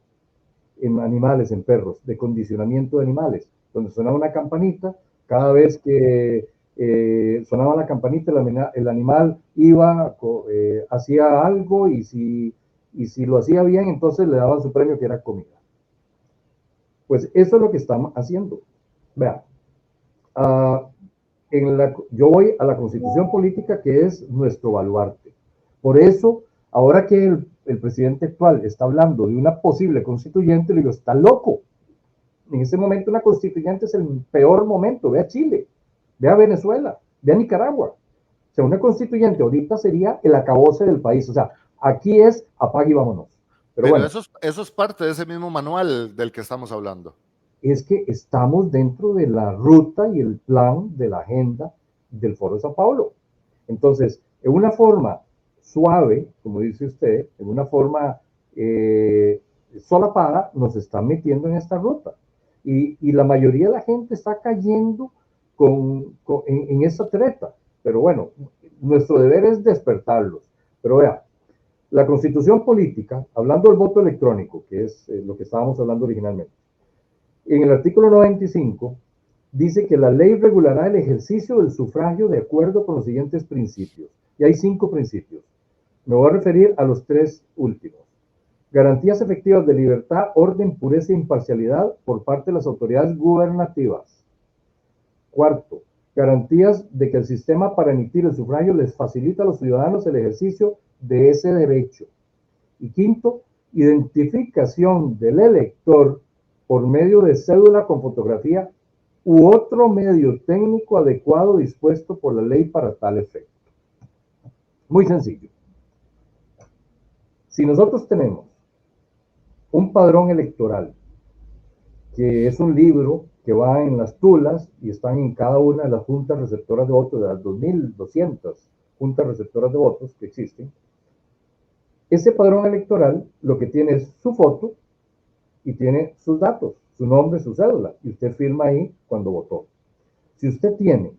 en animales, en perros, de condicionamiento de animales, donde sonaba una campanita, cada vez que sonaba la campanita, el animal iba, hacía algo, y si lo hacía bien, entonces le daban su premio, que era comida. Pues eso es lo que están haciendo. Vean, yo voy a la Constitución Política, que es nuestro baluarte. Por eso, ahora que el presidente actual está hablando de una posible constituyente, le digo, está loco. En ese momento una constituyente es el peor momento. Ve a Chile, ve a Venezuela, ve a Nicaragua. O sea, una constituyente ahorita sería el acabose del país. O sea, aquí es apague y vámonos.
Pero bueno, eso es parte de ese mismo manual del que estamos hablando.
Es que estamos dentro de la ruta y el plan de la agenda del Foro de Sao Paulo. Entonces, en una forma suave, como dice usted, en una forma solapada, nos están metiendo en esta ruta. Y la mayoría de la gente está cayendo en esa treta. Pero bueno, nuestro deber es despertarlos. Pero vea, la Constitución Política, hablando del voto electrónico, que es lo que estábamos hablando originalmente, en el artículo 95 dice que la ley regulará el ejercicio del sufragio de acuerdo con los siguientes principios. Y hay 5 principios. Me voy a referir a los 3 últimos. Garantías efectivas de libertad, orden, pureza e imparcialidad por parte de las autoridades gubernativas. Cuarto, garantías de que el sistema para emitir el sufragio les facilita a los ciudadanos el ejercicio de ese derecho. Y quinto, identificación del elector por medio de cédula con fotografía u otro medio técnico adecuado dispuesto por la ley para tal efecto. Muy sencillo. Si nosotros tenemos un padrón electoral, que es un libro que va en las tulas y están en cada una de las juntas receptoras de votos, de las 2.200 juntas receptoras de votos que existen, ese padrón electoral lo que tiene es su foto y tiene sus datos, su nombre, su cédula, y usted firma ahí cuando votó. Si usted tiene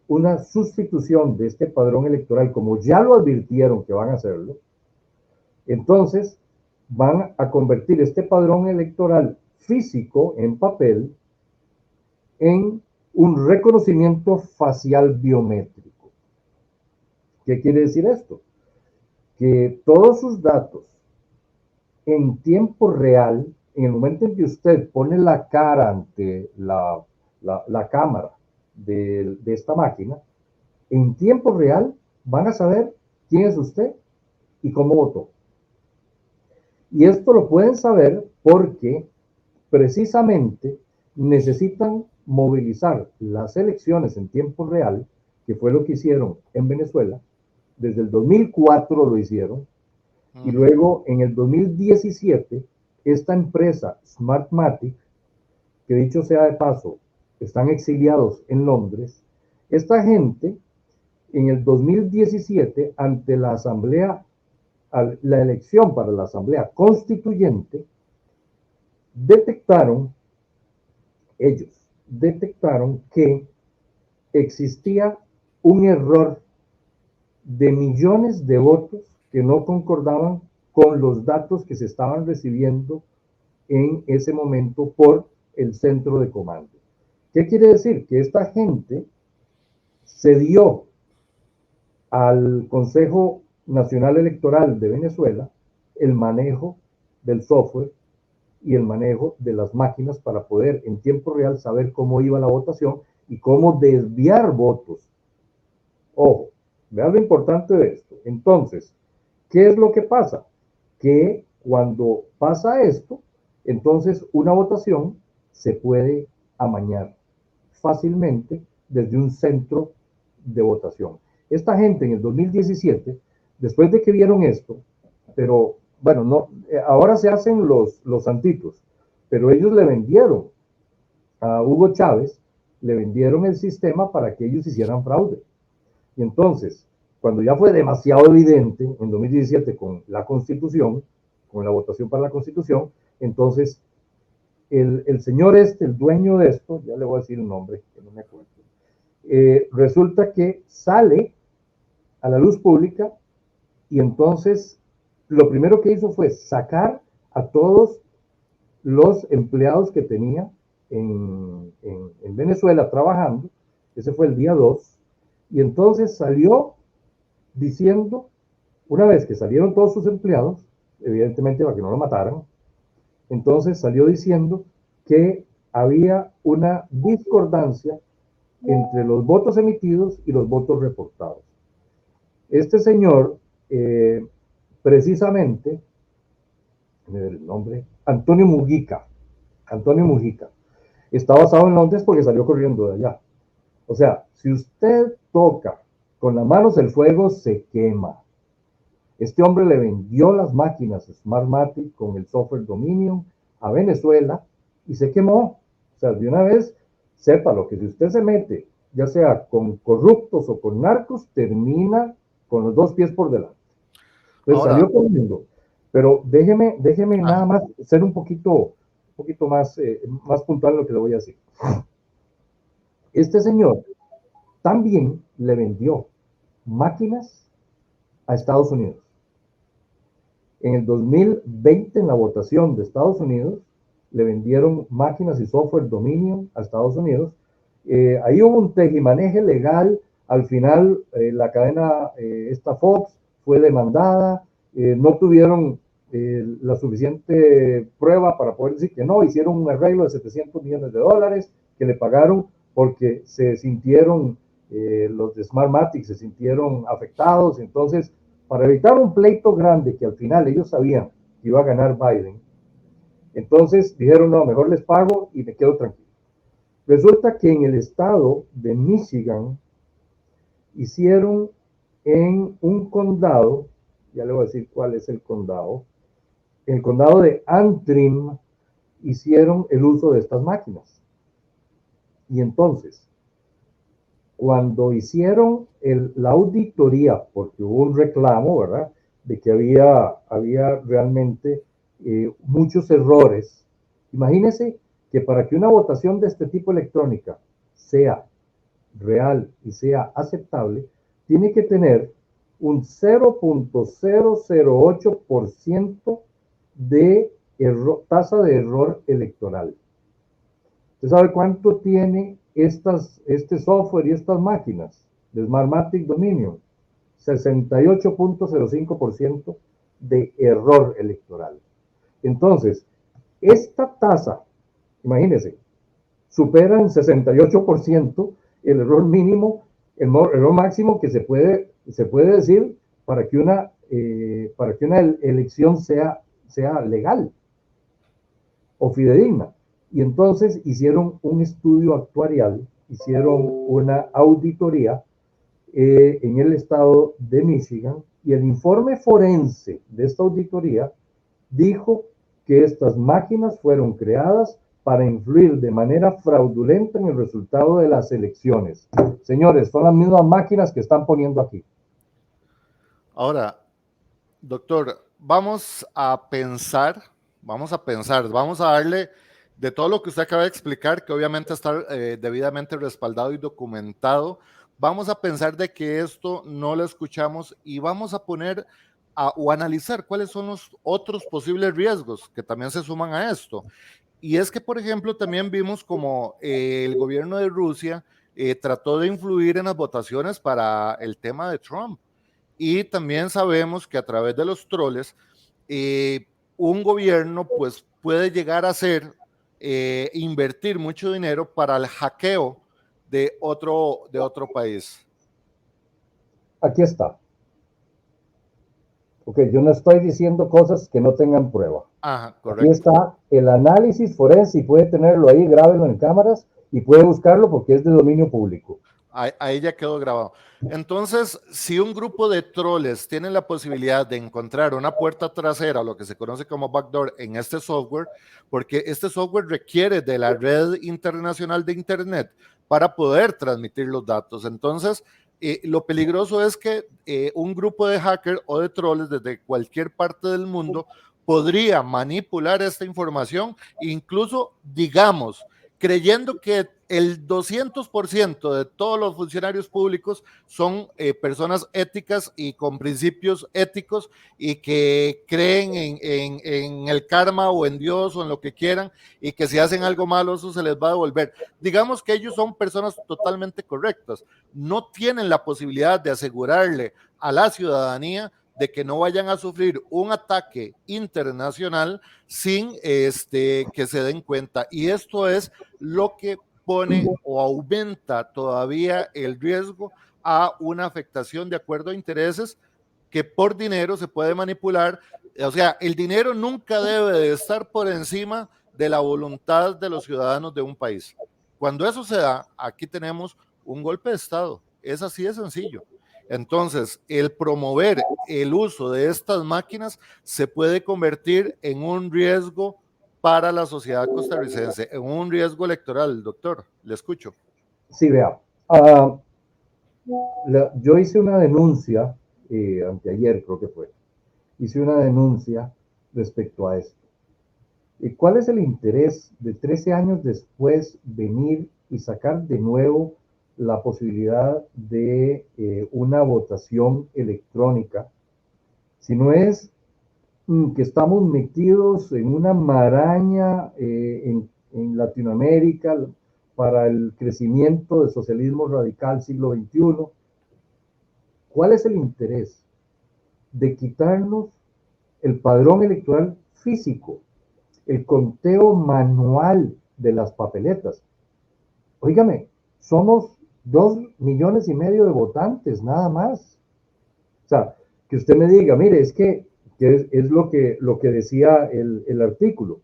una sustitución de este padrón electoral, como ya lo advirtieron que van a hacerlo, entonces van a convertir este padrón electoral físico en papel en un reconocimiento facial biométrico. ¿Qué quiere decir esto? Que todos sus datos en tiempo real, en el momento en que usted pone la cara ante la cámara de esta máquina, en tiempo real van a saber quién es usted y cómo votó. Y esto lo pueden saber porque precisamente necesitan movilizar las elecciones en tiempo real, que fue lo que hicieron en Venezuela. Desde el 2004 lo hicieron. Y luego en el 2017, esta empresa Smartmatic, que dicho sea de paso, están exiliados en Londres, esta gente en el 2017, ante la asamblea, la elección para la asamblea constituyente, ellos detectaron que existía un error de millones de votos que no concordaban con los datos que se estaban recibiendo en ese momento por el centro de comando. ¿Qué quiere decir? Que esta gente se dio al Consejo Nacional Electoral de Venezuela el manejo del software y el manejo de las máquinas para poder en tiempo real saber cómo iba la votación y cómo desviar votos. Ojo, vean lo importante de esto. Entonces, ¿qué es lo que pasa? Que cuando pasa esto, entonces una votación se puede amañar fácilmente desde un centro de votación. Esta gente en el 2017, después de que vieron esto, pero bueno, no, ahora se hacen los santitos, pero ellos le vendieron a Hugo Chávez, le vendieron el sistema para que ellos hicieran fraude. Y entonces, cuando ya fue demasiado evidente en 2017 con la Constitución, con la votación para la Constitución, entonces el señor el dueño de esto, ya le voy a decir el nombre, que no me acuerdo, resulta que sale a la luz pública y entonces lo primero que hizo fue sacar a todos los empleados que tenía en Venezuela trabajando. Ese fue el día 2. Y entonces salió diciendo, una vez que salieron todos sus empleados, evidentemente para que no lo mataran, entonces salió diciendo que había una discordancia entre los votos emitidos y los votos reportados. Este señor, precisamente, el nombre, Antonio Mujica, está basado en Londres porque salió corriendo de allá. O sea, si usted toca con las manos el fuego, se quema. Este hombre le vendió las máquinas Smartmatic con el software Dominion a Venezuela y se quemó. O sea, de una vez, sépalo que si usted se mete, ya sea con corruptos o con narcos, termina con los dos pies por delante. Entonces salió corriendo. Pero déjeme nada más ser un poquito más puntual en lo que le voy a decir. Este señor también le vendió máquinas a Estados Unidos. En el 2020, en la votación de Estados Unidos, le vendieron máquinas y software Dominion a Estados Unidos. Ahí hubo un tejimaneje legal. Al final, la cadena, esta Fox, fue demandada. No tuvieron la suficiente prueba para poder decir que no. Hicieron un arreglo de $700 millones que le pagaron porque se sintieron, los de Smartmatic se sintieron afectados. Entonces, para evitar un pleito grande que al final ellos sabían que iba a ganar Biden, entonces dijeron, no, mejor les pago y me quedo tranquilo. Resulta que en el estado de Michigan hicieron en un condado, ya le voy a decir cuál es el condado, en el condado de Antrim hicieron el uso de estas máquinas. Y entonces, cuando hicieron la auditoría, porque hubo un reclamo, ¿verdad?, de que había realmente muchos errores. Imagínense que para que una votación de este tipo electrónica sea real y sea aceptable, tiene que tener un 0.008% de tasa de error electoral. ¿Usted sabe cuánto tiene este software y estas máquinas de Smartmatic Dominion? 68.05% de error electoral. Entonces, esta tasa, imagínense, supera en 68% el error mínimo, el error máximo que se puede decir para que una elección sea legal o fidedigna. Y entonces hicieron un estudio actuarial, hicieron una auditoría en el estado de Michigan, y el informe forense de esta auditoría dijo que estas máquinas fueron creadas para influir de manera fraudulenta en el resultado de las elecciones. Señores, son las mismas máquinas que están poniendo aquí.
Ahora, doctor, vamos a darle de todo lo que usted acaba de explicar, que obviamente está debidamente respaldado y documentado. Vamos a pensar de que esto no lo escuchamos y vamos a poner o analizar cuáles son los otros posibles riesgos que también se suman a esto. Y es que, por ejemplo, también vimos como el gobierno de Rusia trató de influir en las votaciones para el tema de Trump. Y también sabemos que a través de los troles, un gobierno pues puede llegar a invertir mucho dinero para el hackeo de otro país.
Aquí está. Ok, yo no estoy diciendo cosas que no tengan prueba.
Ajá,
Aquí
correcto.
está el análisis forense, y puede tenerlo ahí, grábelo en cámaras y puede buscarlo porque es de dominio público.
Ahí ya quedó grabado. Entonces, si un grupo de troles tiene la posibilidad de encontrar una puerta trasera, lo que se conoce como backdoor, en este software, porque este software requiere de la red internacional de Internet para poder transmitir los datos. Entonces, lo peligroso es que un grupo de hackers o de troles desde cualquier parte del mundo podría manipular esta información, incluso, digamos, creyendo que el 200% de todos los funcionarios públicos son personas éticas y con principios éticos y que creen en el karma o en Dios o en lo que quieran, y que si hacen algo malo eso se les va a devolver. Digamos que ellos son personas totalmente correctas, no tienen la posibilidad de asegurarle a la ciudadanía de que no vayan a sufrir un ataque internacional sin que se den cuenta. Y esto es lo que pone o aumenta todavía el riesgo a una afectación de acuerdo a intereses que por dinero se puede manipular. O sea, el dinero nunca debe de estar por encima de la voluntad de los ciudadanos de un país. Cuando eso se da, aquí tenemos un golpe de Estado. Es así de sencillo. Entonces, el promover el uso de estas máquinas se puede convertir en un riesgo para la sociedad costarricense, en un riesgo electoral. Doctor, le escucho.
Sí, vea. Yo hice una denuncia, anteayer creo que fue, hice una denuncia respecto a esto. ¿Cuál es el interés de 13 años después venir y sacar de nuevo la posibilidad de una votación electrónica? Si no es que estamos metidos en una maraña en Latinoamérica para el crecimiento del socialismo radical siglo XXI. ¿Cuál es el interés de quitarnos el padrón electoral físico, el conteo manual de las papeletas? Óigame, somos 2,5 millones de votantes, nada más. O sea, que usted me diga, mire, es que es lo que decía el artículo.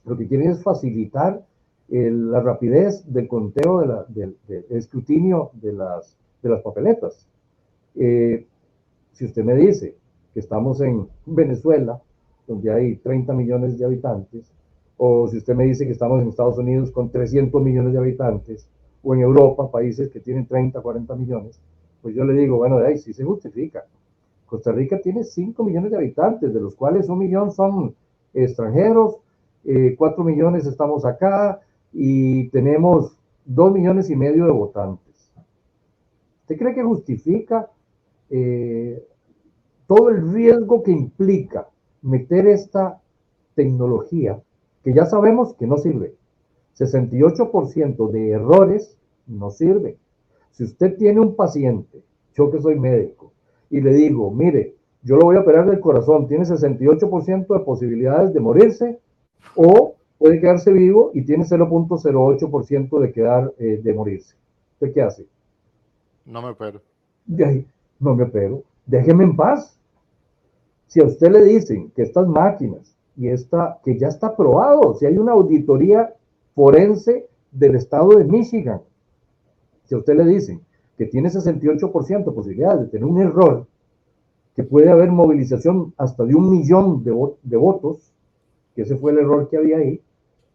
Lo que quieren es facilitar la rapidez del conteo del escrutinio de las papeletas. Si usted me dice que estamos en Venezuela, donde hay 30 millones de habitantes, o si usted me dice que estamos en Estados Unidos con 300 millones de habitantes, o en Europa, países que tienen 30, 40 millones, pues yo le digo, bueno, de ahí sí se justifica. Costa Rica tiene 5 millones de habitantes, de los cuales 1 millón son extranjeros, 4 millones estamos acá y tenemos 2,5 millones de votantes. ¿Usted cree que justifica todo el riesgo que implica meter esta tecnología que ya sabemos que no sirve. 68% de errores no sirven. Si usted tiene un paciente, yo que soy médico, y le digo, mire, yo lo voy a operar del corazón, tiene 68% de posibilidades de morirse o puede quedarse vivo y tiene 0.08% de morirse. ¿Usted qué hace?
No me opero.
De ahí, no me opero. Déjeme en paz. Si a usted le dicen que estas máquinas que ya está probado, si hay una auditoría forense del estado de Michigan, si a usted le dicen que tiene 68% de posibilidades de tener un error, que puede haber movilización hasta de 1 millón de votos, que ese fue el error que había ahí,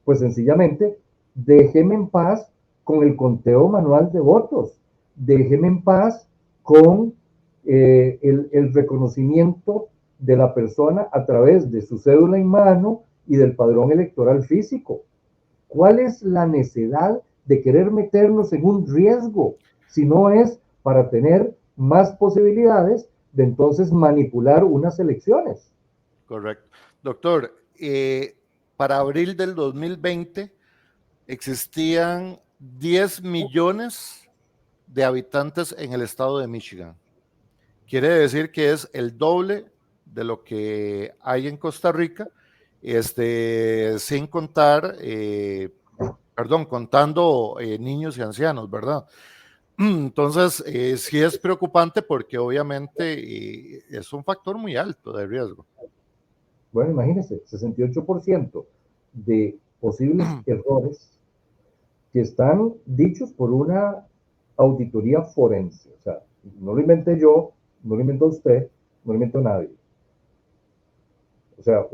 pues sencillamente déjeme en paz con el conteo manual de votos, déjeme en paz con el reconocimiento de la persona a través de su cédula en mano y del padrón electoral físico. ¿Cuál es la necesidad de querer meternos en un riesgo si no es para tener más posibilidades de entonces manipular unas elecciones?
Correcto. Doctor, para abril del 2020 existían 10 millones de habitantes en el estado de Michigan. Quiere decir que es el doble de lo que hay en Costa Rica, sin contar, contando niños y ancianos, ¿verdad? Entonces, sí es preocupante porque obviamente es un factor muy alto de riesgo.
Bueno, imagínense, 68% de posibles errores que están dichos por una auditoría forense. O sea, no lo inventé yo, no lo inventó usted, no lo inventó nadie. O sea,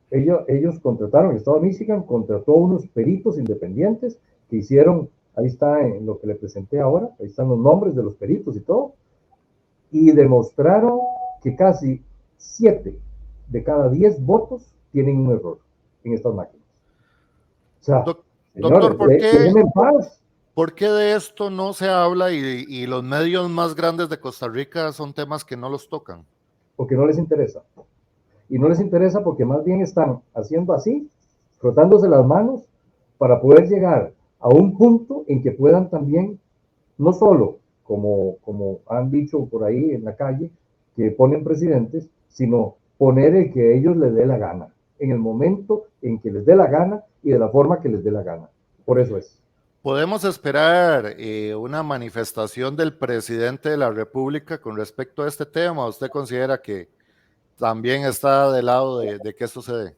ellos contrataron, el Estado de Michigan contrató unos peritos independientes que hicieron, ahí está en lo que le presenté ahora, ahí están los nombres de los peritos y todo, y demostraron que casi 7 de cada 10 votos tienen un error en estas máquinas. O sea,
Doctor,
señores, déjenme en paz.
¿por qué de esto no se habla y los medios más grandes de Costa Rica son temas que no los tocan?
Porque no les interesa. Y no les interesa porque más bien están haciendo así, frotándose las manos, para poder llegar a un punto en que puedan también, no solo, como han dicho por ahí en la calle, que ponen presidentes, sino poner el que a ellos les dé la gana, en el momento en que les dé la gana y de la forma que les dé la gana. Por eso es.
¿Podemos esperar una manifestación del presidente de la República con respecto a este tema? ¿O usted considera que también está del lado de que esto se dé?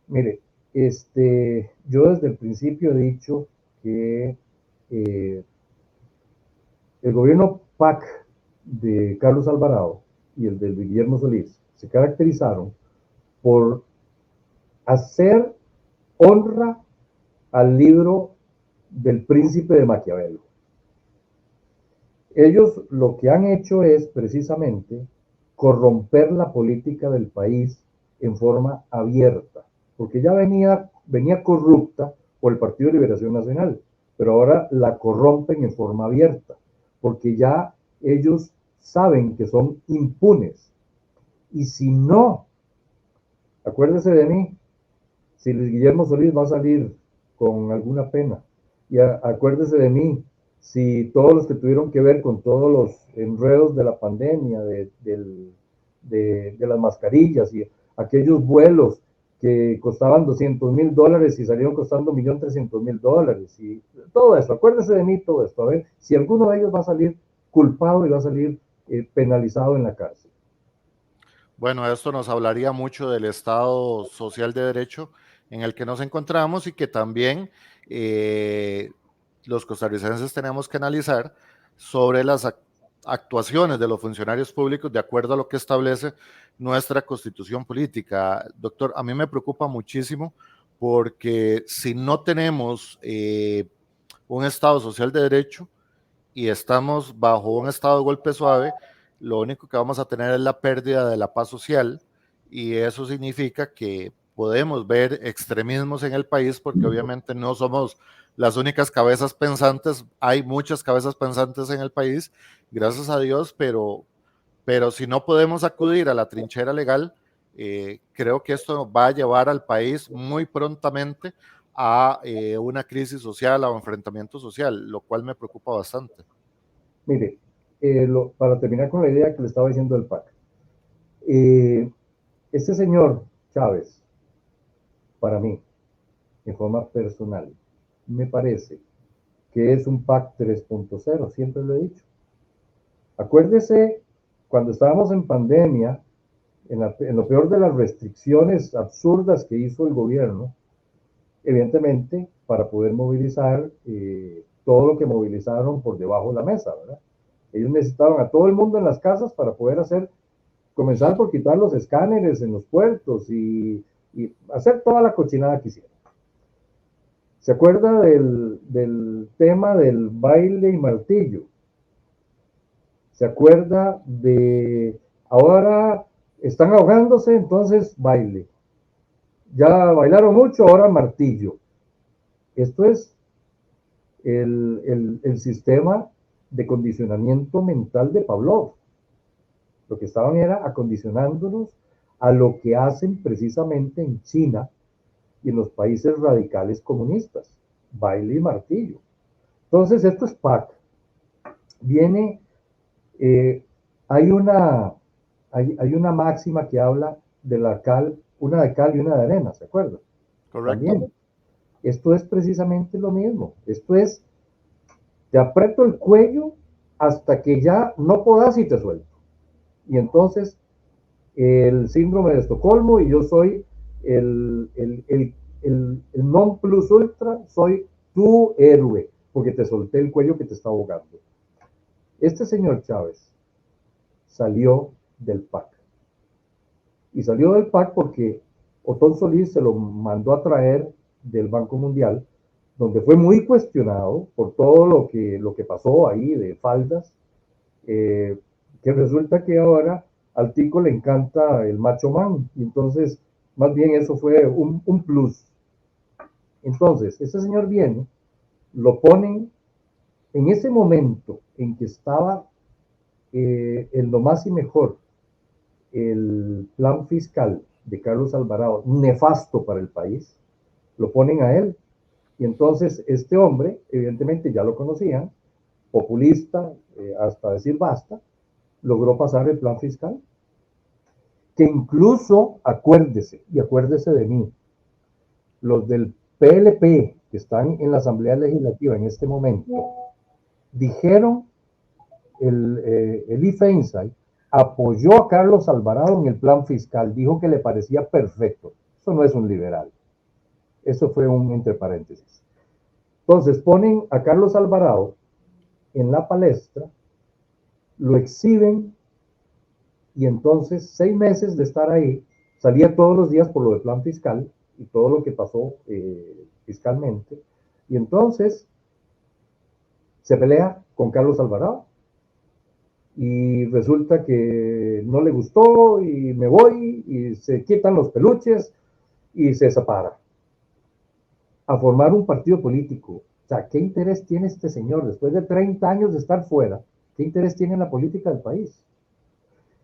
Mire, yo desde el principio he dicho que eh, el gobierno PAC de Carlos Alvarado y el de Guillermo Solís se caracterizaron por hacer honra al libro del príncipe de Maquiavelo. Ellos lo que han hecho es precisamente corromper la política del país en forma abierta, porque ya venía corrupta por el Partido de Liberación Nacional, pero ahora la corrompen en forma abierta, porque ya ellos saben que son impunes. Y si no, acuérdese de mí, si Luis Guillermo Solís va a salir con alguna pena, y acuérdese de mí, si todos los que tuvieron que ver con todos los enredos de la pandemia, de las mascarillas y aquellos vuelos que costaban $200,000 y salieron costando $1,300,000 y todo esto, acuérdese de mí todo esto, a ver si alguno de ellos va a salir culpado y va a salir penalizado en la cárcel.
Bueno, esto nos hablaría mucho del Estado social de derecho en el que nos encontramos y que también los costarricenses tenemos que analizar sobre las actuaciones de los funcionarios públicos de acuerdo a lo que establece nuestra constitución política. Doctor, a mí me preocupa muchísimo porque si no tenemos un Estado social de derecho y estamos bajo un estado de golpe suave, lo único que vamos a tener es la pérdida de la paz social y eso significa que podemos ver extremismos en el país porque obviamente no somos las únicas cabezas pensantes, hay muchas cabezas pensantes en el país, gracias a Dios, pero si no podemos acudir a la trinchera legal, creo que esto va a llevar al país muy prontamente a una crisis social, a un enfrentamiento social, lo cual me preocupa bastante.
Mire, para terminar con la idea que le estaba diciendo del PAC, este señor Chávez, para mí, en forma personal, me parece que es un PAC 3.0, siempre lo he dicho. Acuérdese, cuando estábamos en pandemia, en lo peor de las restricciones absurdas que hizo el gobierno, evidentemente, para poder movilizar todo lo que movilizaron por debajo de la mesa, ¿verdad? Ellos necesitaban a todo el mundo en las casas para poder comenzar por quitar los escáneres en los puertos y hacer toda la cochinada que hicieron. ¿Se acuerda del tema del baile y martillo? ¿Se acuerda de ahora están ahogándose, entonces baile? Ya bailaron mucho, ahora martillo. Esto es el sistema de condicionamiento mental de Pavlov. Lo que estaban era acondicionándonos a lo que hacen precisamente en China y en los países radicales comunistas, baile y martillo. Entonces, esto es PAC. Viene, eh, hay, una, hay una máxima que habla de la cal, una de cal y una de arena, ¿se acuerdan?
Correcto.
También. Esto es precisamente lo mismo. Esto es, te aprieto el cuello hasta que ya no podas y te suelto. Y entonces, el síndrome de Estocolmo y yo soy el non plus ultra, soy tu héroe, porque te solté el cuello que te está ahogando. Este señor Chávez salió del PAC. Y salió del PAC porque Otón Solís se lo mandó a traer del Banco Mundial, donde fue muy cuestionado por todo lo que pasó ahí de faldas, que resulta que ahora al tico le encanta el macho man, y entonces más bien eso fue un plus. Entonces, este señor viene, lo ponen en ese momento en que estaba en lo más y mejor el plan fiscal de Carlos Alvarado, nefasto para el país, lo ponen a él. Y entonces este hombre, evidentemente ya lo conocían, populista, hasta decir basta, logró pasar el plan fiscal, que incluso, acuérdese, y acuérdese de mí, los del PLP que están en la Asamblea Legislativa en este momento, dijeron, el IFEINSAI apoyó a Carlos Alvarado en el plan fiscal, dijo que le parecía perfecto. Eso no es un liberal. Eso fue un entre paréntesis. Entonces ponen a Carlos Alvarado en la palestra, lo exhiben y entonces 6 meses de estar ahí, salía todos los días por lo del plan fiscal y todo lo que pasó fiscalmente, y entonces se pelea con Carlos Alvarado y resulta que no le gustó y me voy y se quitan los peluches y se separa a formar un partido político. O sea, ¿qué interés tiene este señor después de 30 años de estar fuera? ¿Qué interés tiene en la política del país?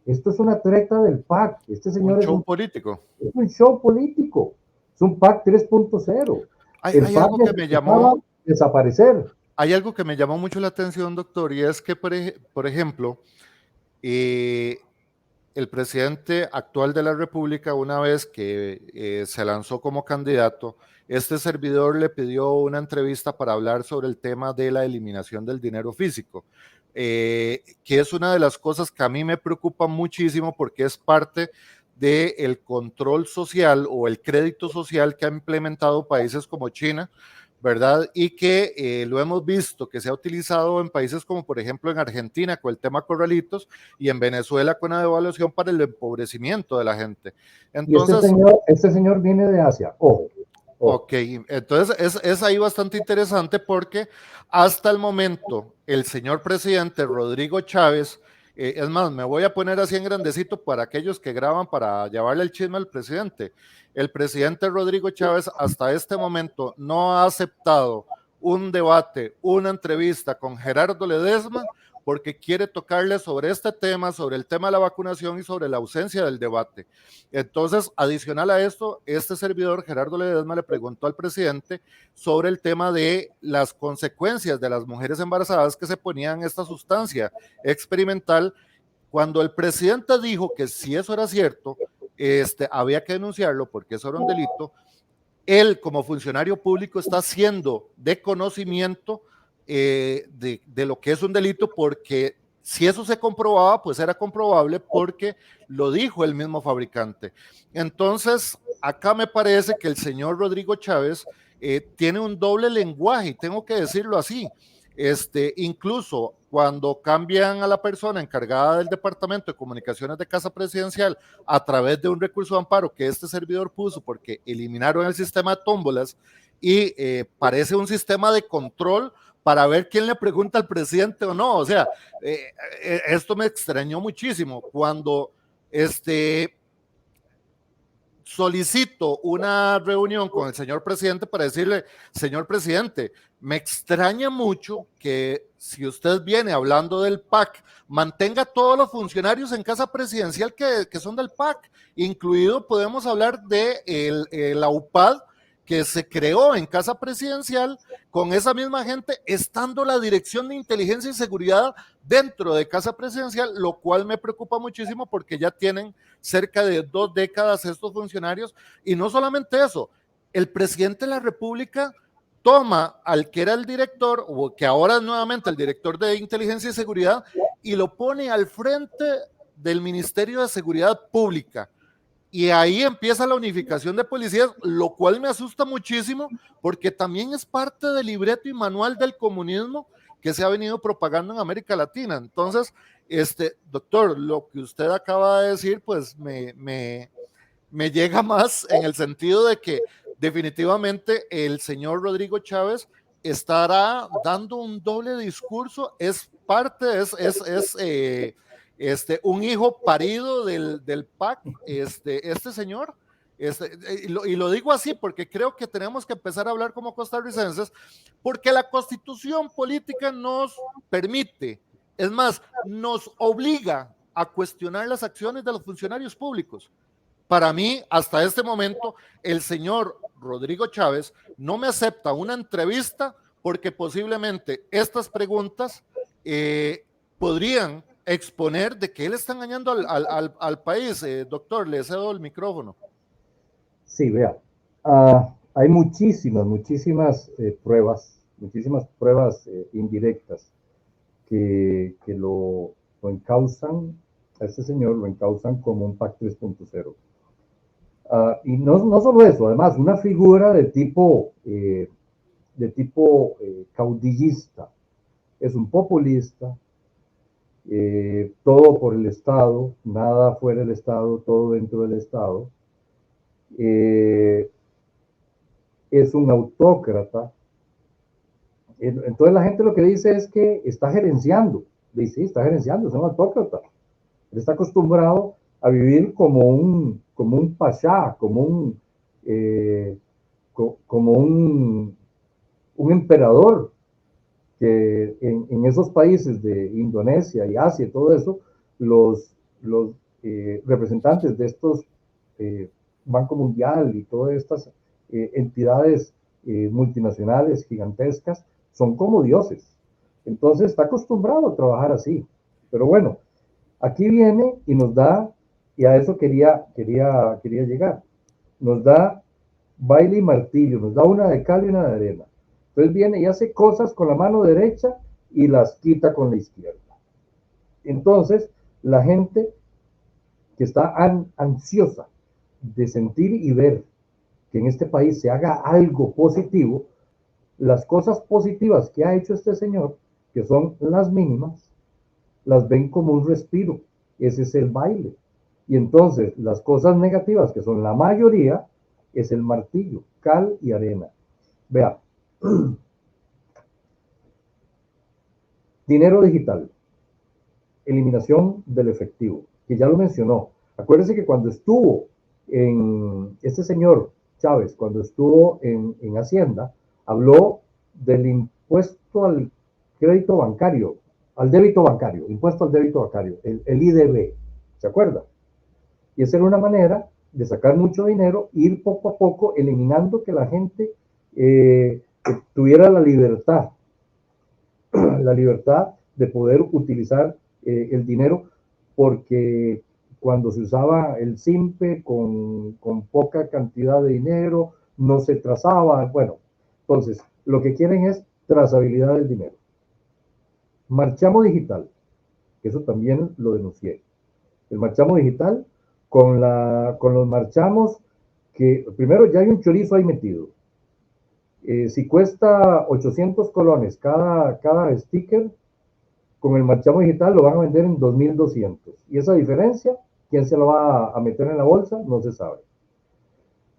Esto es una treta del PAC. Este
Un
señor
show político.
es un show político. Es un PAC 3.0. El
Hay
PAC
algo que me
necesitaba
llamó,
desaparecer.
hay algo que me llamó mucho la atención, doctor, y es que, por ejemplo, eh, el presidente actual de la República, una vez que se lanzó como candidato, este servidor le pidió una entrevista para hablar sobre el tema de la eliminación del dinero físico, que es una de las cosas que a mí me preocupa muchísimo porque es parte del control social o el crédito social que ha implementado países como China, ¿verdad? Y que lo hemos visto que se ha utilizado en países como por ejemplo en Argentina con el tema corralitos y en Venezuela con la devaluación para el empobrecimiento de la gente.
Y
Entonces,
este señor viene de Asia. Ojo, ojo.
ok, entonces es ahí bastante interesante porque hasta el momento el señor presidente Rodrigo Chávez, es más, me voy a poner así en grandecito para aquellos que graban para llevarle el chisme al presidente. El presidente Rodrigo Chávez hasta este momento no ha aceptado un debate, una entrevista con Gerardo Ledesma porque quiere tocarle sobre este tema, sobre el tema de la vacunación y sobre la ausencia del debate. Entonces, adicional a esto, este servidor, Gerardo Ledesma, le preguntó al presidente sobre el tema de las consecuencias de las mujeres embarazadas que se ponían esta sustancia experimental. Cuando el presidente dijo que si eso era cierto, había que denunciarlo porque eso era un delito, él como funcionario público está haciendo de conocimiento de lo que es un delito, porque si eso se comprobaba, pues era comprobable porque lo dijo el mismo fabricante. Entonces, acá me parece que el señor Rodrigo Chávez tiene un doble lenguaje, y tengo que decirlo así. Incluso cuando cambian a la persona encargada del Departamento de Comunicaciones de Casa Presidencial a través de un recurso de amparo que este servidor puso porque eliminaron el sistema de tómbolas y parece un sistema de control para ver quién le pregunta al presidente o no. O sea, esto me extrañó muchísimo cuando solicito una reunión con el señor presidente para decirle, señor presidente, me extraña mucho que si usted viene hablando del PAC, mantenga a todos los funcionarios en casa presidencial que son del PAC, incluido podemos hablar de la UPAD, que se creó en casa presidencial con esa misma gente, estando la Dirección de Inteligencia y Seguridad dentro de casa presidencial, lo cual me preocupa muchísimo porque ya tienen cerca de 2 décadas estos funcionarios. Y no solamente eso, el presidente de la República toma al que era el director, o que ahora es nuevamente el director de Inteligencia y Seguridad, y lo pone al frente del Ministerio de Seguridad Pública. Y ahí empieza la unificación de policías, lo cual me asusta muchísimo, porque también es parte del libreto y manual del comunismo que se ha venido propagando en América Latina. Entonces, doctor, lo que usted acaba de decir, pues me llega más en el sentido de que definitivamente el señor Rodrigo Chávez estará dando un doble discurso, es parte, un hijo parido del PAC, este señor. Y lo digo así porque creo que tenemos que empezar a hablar como costarricenses, porque la constitución política nos permite, es más, nos obliga a cuestionar las acciones de los funcionarios públicos. Para mí, hasta este momento, el señor Rodrigo Chávez no me acepta una entrevista porque posiblemente estas preguntas podrían exponer de que él está engañando al país. Doctor, le cedo el micrófono.
Sí, vea, hay muchísimas pruebas indirectas que lo encausan, a este señor lo encausan como un PAC 3.0. Y no solo eso, además, una figura de tipo caudillista. Es un populista, todo por el Estado, nada fuera del Estado, todo dentro del Estado. Es un autócrata. Entonces la gente lo que dice es que está gerenciando. Dice, sí, está gerenciando, es un autócrata. Él está acostumbrado a vivir como un pasha, como un emperador, que en esos países de Indonesia y Asia y todo eso, los representantes de estos Banco Mundial y todas estas entidades multinacionales gigantescas son como dioses. Entonces está acostumbrado a trabajar así. Pero bueno, aquí viene y nos da, y a eso quería llegar, nos da baile y martillo, nos da una de cal y una de arena. Entonces viene y hace cosas con la mano derecha y las quita con la izquierda. Entonces, la gente que está ansiosa de sentir y ver que en este país se haga algo positivo, las cosas positivas que ha hecho este señor, que son las mínimas, las ven como un respiro. Ese es el baile. Y entonces las cosas negativas, que son la mayoría, es el martillo, cal y arena. Vea, dinero digital, eliminación del efectivo, que ya lo mencionó. Acuérdense que cuando estuvo este señor Chávez, cuando estuvo en Hacienda, habló del impuesto al crédito bancario, al débito bancario, impuesto al débito bancario, el IDB, ¿se acuerda? Y esa era una manera de sacar mucho dinero, ir poco a poco eliminando que la gente que tuviera la libertad de poder utilizar el dinero, porque cuando se usaba el SIMPE con poca cantidad de dinero, no se trazaba, bueno, entonces lo que quieren es trazabilidad del dinero. Marchamo digital, eso también lo denuncié. El marchamo digital con los marchamos que primero ya hay un chorizo ahí metido. Si cuesta 800 colones cada sticker, con el marchamo digital lo van a vender en 2.200. Y esa diferencia, ¿quién se lo va a meter en la bolsa? No se sabe.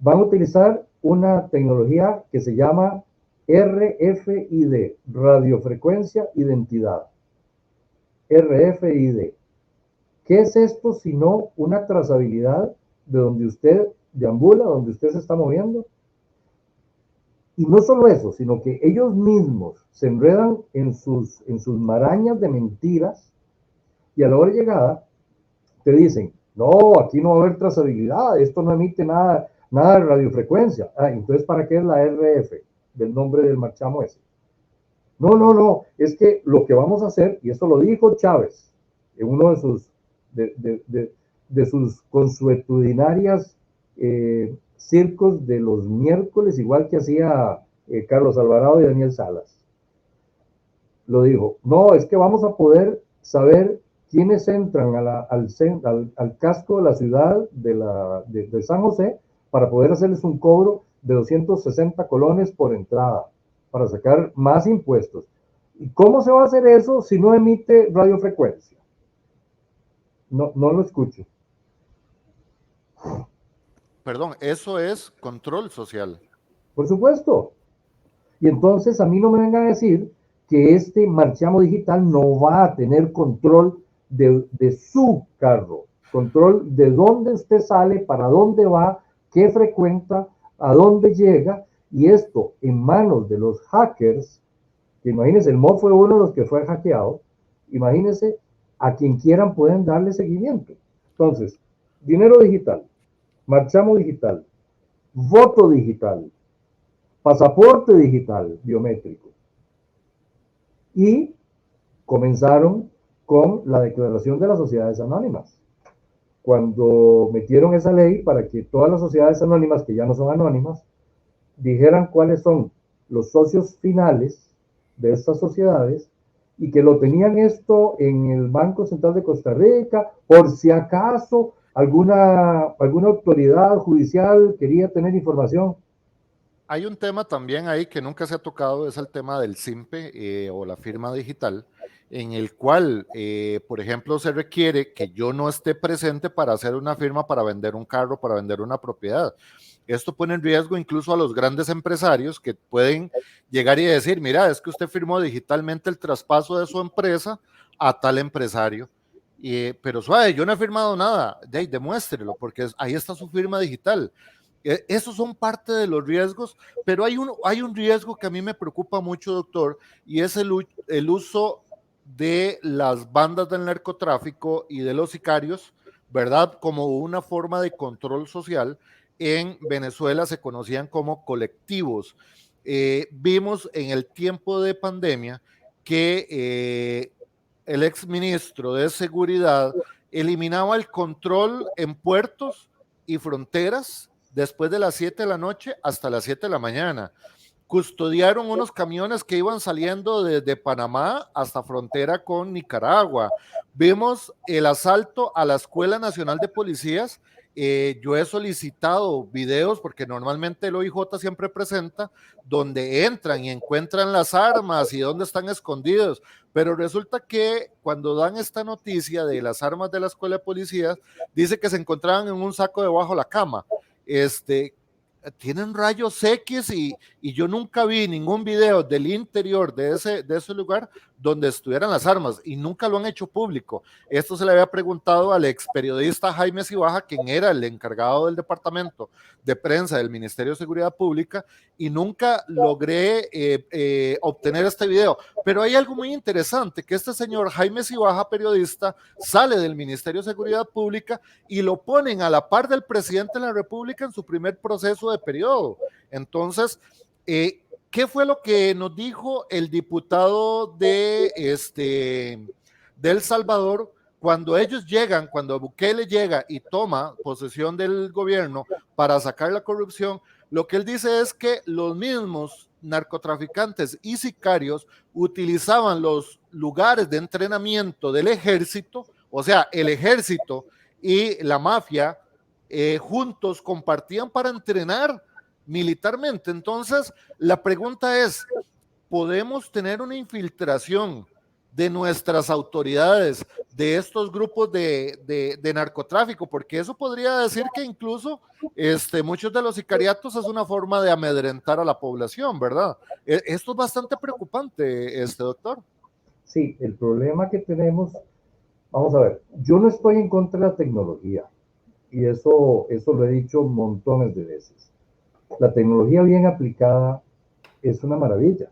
Van a utilizar una tecnología que se llama RFID, radiofrecuencia identidad. RFID. ¿Qué es esto sino una trazabilidad de donde usted deambula, donde usted se está moviendo? Y no solo eso, sino que ellos mismos se enredan en sus marañas de mentiras y a la hora de llegada te dicen, no, aquí no va a haber trazabilidad, esto no emite nada de radiofrecuencia. Entonces, ¿para qué es la RF del nombre del marchamo ese? No, es que lo que vamos a hacer, y esto lo dijo Chávez en uno de sus consuetudinarias circos de los miércoles, igual que hacía Carlos Alvarado y Daniel Salas. Lo dijo, no, es que vamos a poder saber quiénes entran al casco de la ciudad de San José para poder hacerles un cobro de 260 colones por entrada, para sacar más impuestos. ¿Y cómo se va a hacer eso si no emite radiofrecuencia? No lo escucho.
Perdón, eso es control social.
Por supuesto. Y entonces a mí no me vengan a decir que este marchamo digital no va a tener control de su carro, control de dónde usted sale, para dónde va, qué frecuenta, a dónde llega, y esto en manos de los hackers, que imagínense, el mod fue uno de los que fue hackeado, imagínense, a quien quieran pueden darle seguimiento. Entonces, dinero digital, marchamo digital, voto digital, pasaporte digital biométrico. Y comenzaron con la declaración de las sociedades anónimas. Cuando metieron esa ley para que todas las sociedades anónimas, que ya no son anónimas, dijeran cuáles son los socios finales de estas sociedades y que lo tenían esto en el Banco Central de Costa Rica, por si acaso alguna autoridad judicial quería tener información.
Hay un tema también ahí que nunca se ha tocado, es el tema del SIMPE o la firma digital, en el cual, por ejemplo, se requiere que yo no esté presente para hacer una firma para vender un carro, para vender una propiedad. Esto pone en riesgo incluso a los grandes empresarios que pueden llegar y decir, mira, es que usted firmó digitalmente el traspaso de su empresa a tal empresario. Pero suave, yo no he firmado nada, demuéstrelo, porque ahí está su firma digital. Esos son parte de los riesgos, pero hay un riesgo que a mí me preocupa mucho, doctor, y es el uso de las bandas del narcotráfico y de los sicarios, ¿verdad? Como una forma de control social. En Venezuela se conocían como colectivos. Vimos en el tiempo de pandemia que el exministro de Seguridad eliminaba el control en puertos y fronteras después de las 7 de la noche hasta las 7 de la mañana. Custodiaron unos camiones que iban saliendo desde Panamá hasta frontera con Nicaragua. Vimos el asalto a la Escuela Nacional de Policías. Yo he solicitado videos porque normalmente el OIJ siempre presenta donde entran y encuentran las armas y dónde están escondidos, pero resulta que cuando dan esta noticia de las armas de la Escuela de Policías, dice que se encontraban en un saco debajo de la cama. Tienen rayos X y yo nunca vi ningún video del interior de ese lugar donde estuvieran las armas y nunca lo han hecho público. Esto se le había preguntado al ex periodista Jaime Cibaja, quien era el encargado del departamento de prensa del Ministerio de Seguridad Pública, y nunca logré obtener este video. Pero hay algo muy interesante, que este señor Jaime Cibaja, periodista, sale del Ministerio de Seguridad Pública y lo ponen a la par del presidente de la República en su primer proceso de periodo. Entonces, ¿qué fue lo que nos dijo el diputado de El Salvador cuando ellos llegan, cuando Bukele llega y toma posesión del gobierno para sacar la corrupción? Lo que él dice es que los mismos narcotraficantes y sicarios utilizaban los lugares de entrenamiento del ejército, o sea, el ejército y la mafia juntos compartían para entrenar militarmente. Entonces, la pregunta es, ¿podemos tener una infiltración de nuestras autoridades de estos grupos de narcotráfico? Porque eso podría decir que incluso muchos de los sicariatos es una forma de amedrentar a la población, ¿verdad? Esto es bastante preocupante, doctor.
Sí, el problema que tenemos, vamos a ver, yo no estoy en contra de la tecnología, y eso lo he dicho montones de veces. La tecnología bien aplicada es una maravilla,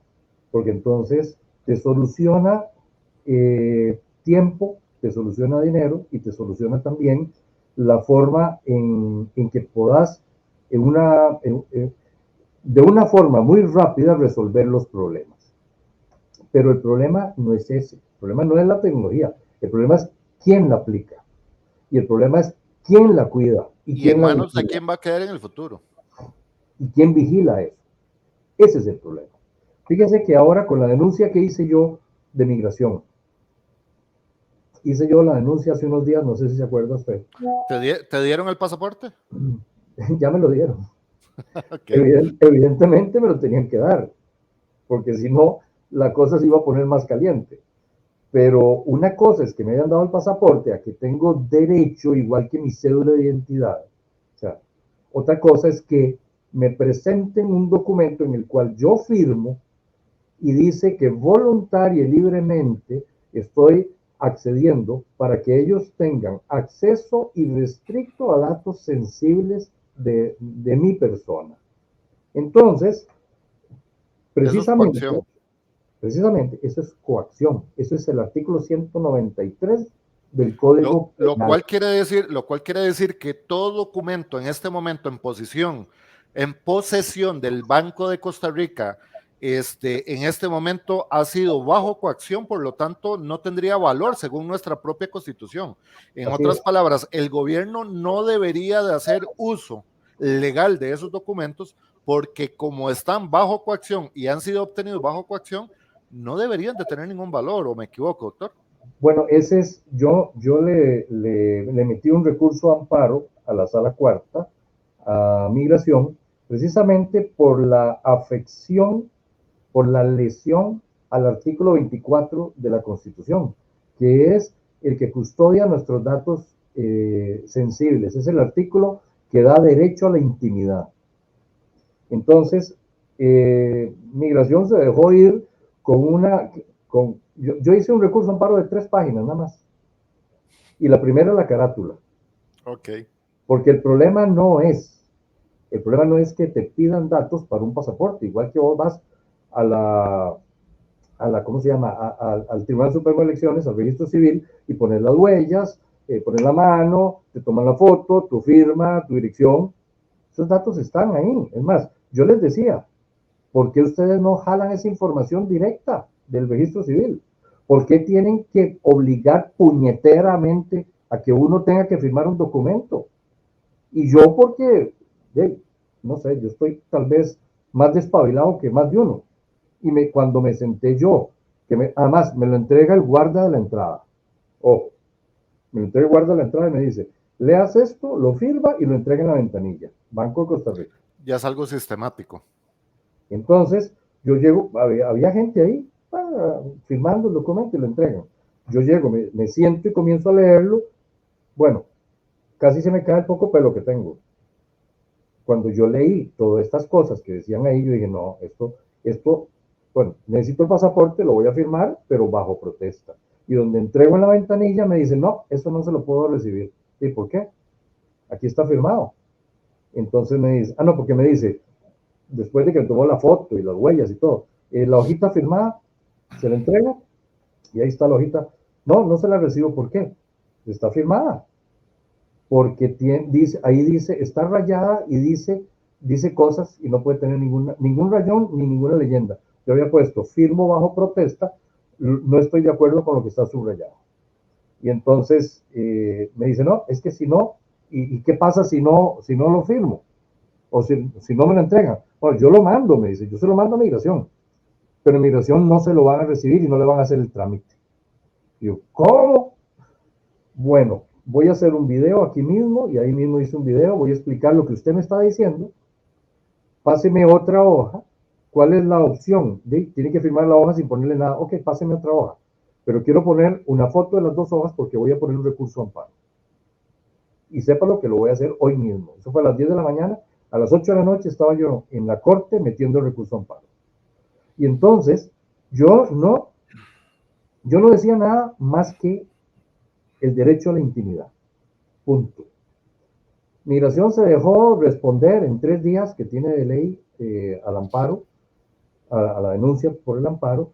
porque entonces te soluciona tiempo, te soluciona dinero y te soluciona también la forma en que puedas de una forma muy rápida resolver los problemas. Pero el problema no es ese, el problema no es la tecnología, el problema es quién la aplica y el problema es quién la cuida
y
quién
en
la
manos
vigila,
de quién va a quedar en el futuro
y quién vigila eso. Ese es el problema. Fíjense que ahora con la denuncia que hice yo de migración, hice yo la denuncia hace unos días, no sé si se acuerda usted.
¿Te dieron el pasaporte?
Ya me lo dieron.
Okay.
Evidentemente me lo tenían que dar, porque si no, la cosa se iba a poner más caliente. Pero una cosa es que me hayan dado el pasaporte, a que tengo derecho, igual que mi cédula de identidad. O sea, otra cosa es que me presenten un documento en el cual yo firmo y dice que voluntaria y libremente estoy accediendo para que ellos tengan acceso irrestricto a datos sensibles de mi persona. Entonces,
Eso es
precisamente,
coacción.
precisamente, eso es coacción. Eso es el artículo 193 del Código Penal.
Lo cual quiere decir que todo documento en este momento en posesión del Banco de Costa Rica, en este momento ha sido bajo coacción, por lo tanto no tendría valor según nuestra propia constitución. En
Así
otras
es.
palabras, el gobierno no debería de hacer uso legal de esos documentos porque como están bajo coacción y han sido obtenidos bajo coacción, no deberían de tener ningún valor, ¿o me equivoco, doctor?
Bueno, ese es, yo le emití un recurso de amparo a la sala cuarta, a migración, precisamente por la afección, por la lesión al artículo 24 de la Constitución, que es el que custodia nuestros datos sensibles. Es el artículo que da derecho a la intimidad. Entonces, migración se dejó ir con yo hice un recurso de amparo de 3 páginas nada más. Y la primera es la carátula.
Ok.
Porque el problema no es que te pidan datos para un pasaporte, igual que vos vas ¿cómo se llama? Al Tribunal Supremo de Elecciones, al registro civil, y pones las huellas, pones la mano, te toman la foto, tu firma, tu dirección. Esos datos están ahí. Es más, yo les decía, ¿por qué ustedes no jalan esa información directa del registro civil? ¿Por qué tienen que obligar puñeteramente a que uno tenga que firmar un documento? Y yo porque, no sé, yo estoy tal vez más despabilado que más de uno. Y cuando me senté yo, además me lo entrega el guarda de la entrada. Ojo, me lo entrega el guarda de la entrada y me dice, leas esto, lo firma y lo entrega en la ventanilla. Banco de Costa Rica.
Ya es algo sistemático.
Entonces, yo llego, había gente ahí firmando el documento y lo entregan. Yo llego, me siento y comienzo a leerlo. Bueno, casi se me cae el poco pelo que tengo. Cuando yo leí todas estas cosas que decían ahí, yo dije, no, esto Bueno, necesito el pasaporte, lo voy a firmar, pero bajo protesta. Y donde entrego en la ventanilla me dicen, no, eso no se lo puedo recibir. ¿Y por qué? Aquí está firmado. Entonces me dice, no, porque me dice, después de que tomó la foto y las huellas y todo, la hojita firmada, se la entrego y ahí está la hojita. No, no se la recibo, ¿por qué? Está firmada. Porque dice, ahí dice, está rayada y dice cosas y no puede tener ningún rayón ni ninguna leyenda. Yo había puesto, firmo bajo protesta, no estoy de acuerdo con lo que está subrayado. Y entonces me dice, no, es que si no, ¿y qué pasa si no lo firmo? O si no me lo entregan. Bueno, yo lo mando, me dice, yo se lo mando a migración, pero en migración no se lo van a recibir y no le van a hacer el trámite. Y yo, ¿cómo? Bueno, voy a hacer un video aquí mismo, y ahí mismo hice un video, voy a explicar lo que usted me está diciendo, páseme otra hoja, ¿cuál es la opción? Tiene que firmar la hoja sin ponerle nada, ok, páseme otra hoja, pero quiero poner una foto de las dos hojas porque voy a poner un recurso amparo. Y sepa lo que lo voy a hacer hoy mismo. Eso fue a las 10 de la mañana, a las 8 de la noche estaba yo en la corte metiendo el recurso amparo. Y entonces, yo no decía nada más que el derecho a la intimidad. Punto. Migración se dejó responder en 3 días que tiene de ley al amparo, a la denuncia por el amparo,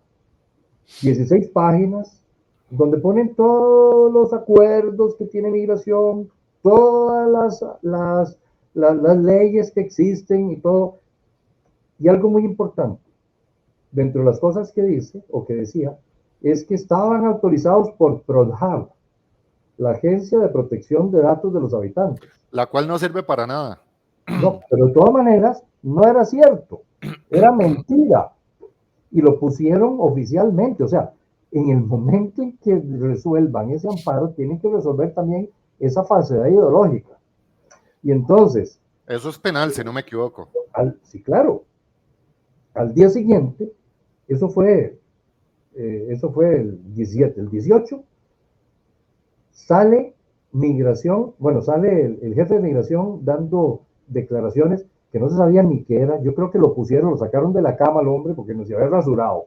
16 páginas, donde ponen todos los acuerdos que tiene migración, todas las leyes que existen y todo. Y algo muy importante, dentro de las cosas que dice o que decía, es que estaban autorizados por PRODHAB, la Agencia de Protección de Datos de los Habitantes.
La cual no sirve para nada.
No, pero de todas maneras no era cierto, era mentira. Y lo pusieron oficialmente, o sea, en el momento en que resuelvan ese amparo, tienen que resolver también esa falsedad ideológica. Y entonces...
Eso es penal, si no me equivoco.
Sí, claro. Al día siguiente, eso fue el 17, el 18, sale migración, bueno, sale el jefe de migración dando declaraciones que no se sabía ni qué era. Yo creo que lo pusieron, lo sacaron de la cama al hombre porque no se había rasurado.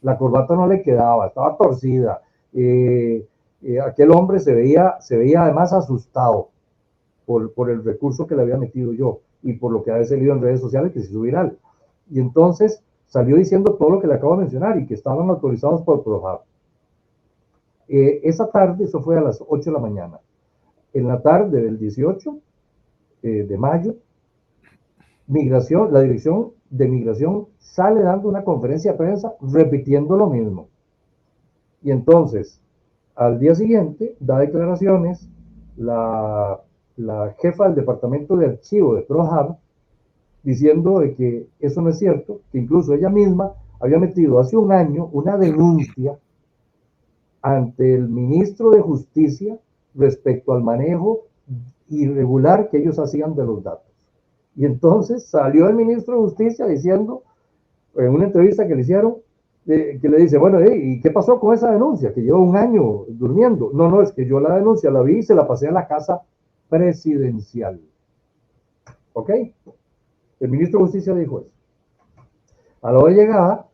La corbata no le quedaba, estaba torcida. Aquel hombre se veía además asustado por el recurso que le había metido yo y por lo que había salido en redes sociales que se hizo viral. Y entonces salió diciendo todo lo que le acabo de mencionar y que estaban autorizados por PRODHAB. Esa tarde, eso fue a las 8 de la mañana. En la tarde del 18 de mayo, la dirección de migración sale dando una conferencia de prensa repitiendo lo mismo. Y entonces, al día siguiente, da declaraciones la jefa del departamento de archivo de PRODHAB diciendo de que eso no es cierto, que incluso ella misma había metido hace un año una denuncia ante el ministro de Justicia respecto al manejo irregular que ellos hacían de los datos. Y entonces salió el ministro de Justicia diciendo, en una entrevista que le hicieron, que le dice, bueno, ¿y qué pasó con esa denuncia? Que lleva un año durmiendo. No, es que yo la denuncia la vi y se la pasé a la casa presidencial. ¿Ok? El ministro de Justicia dijo eso. A la hora de llegada,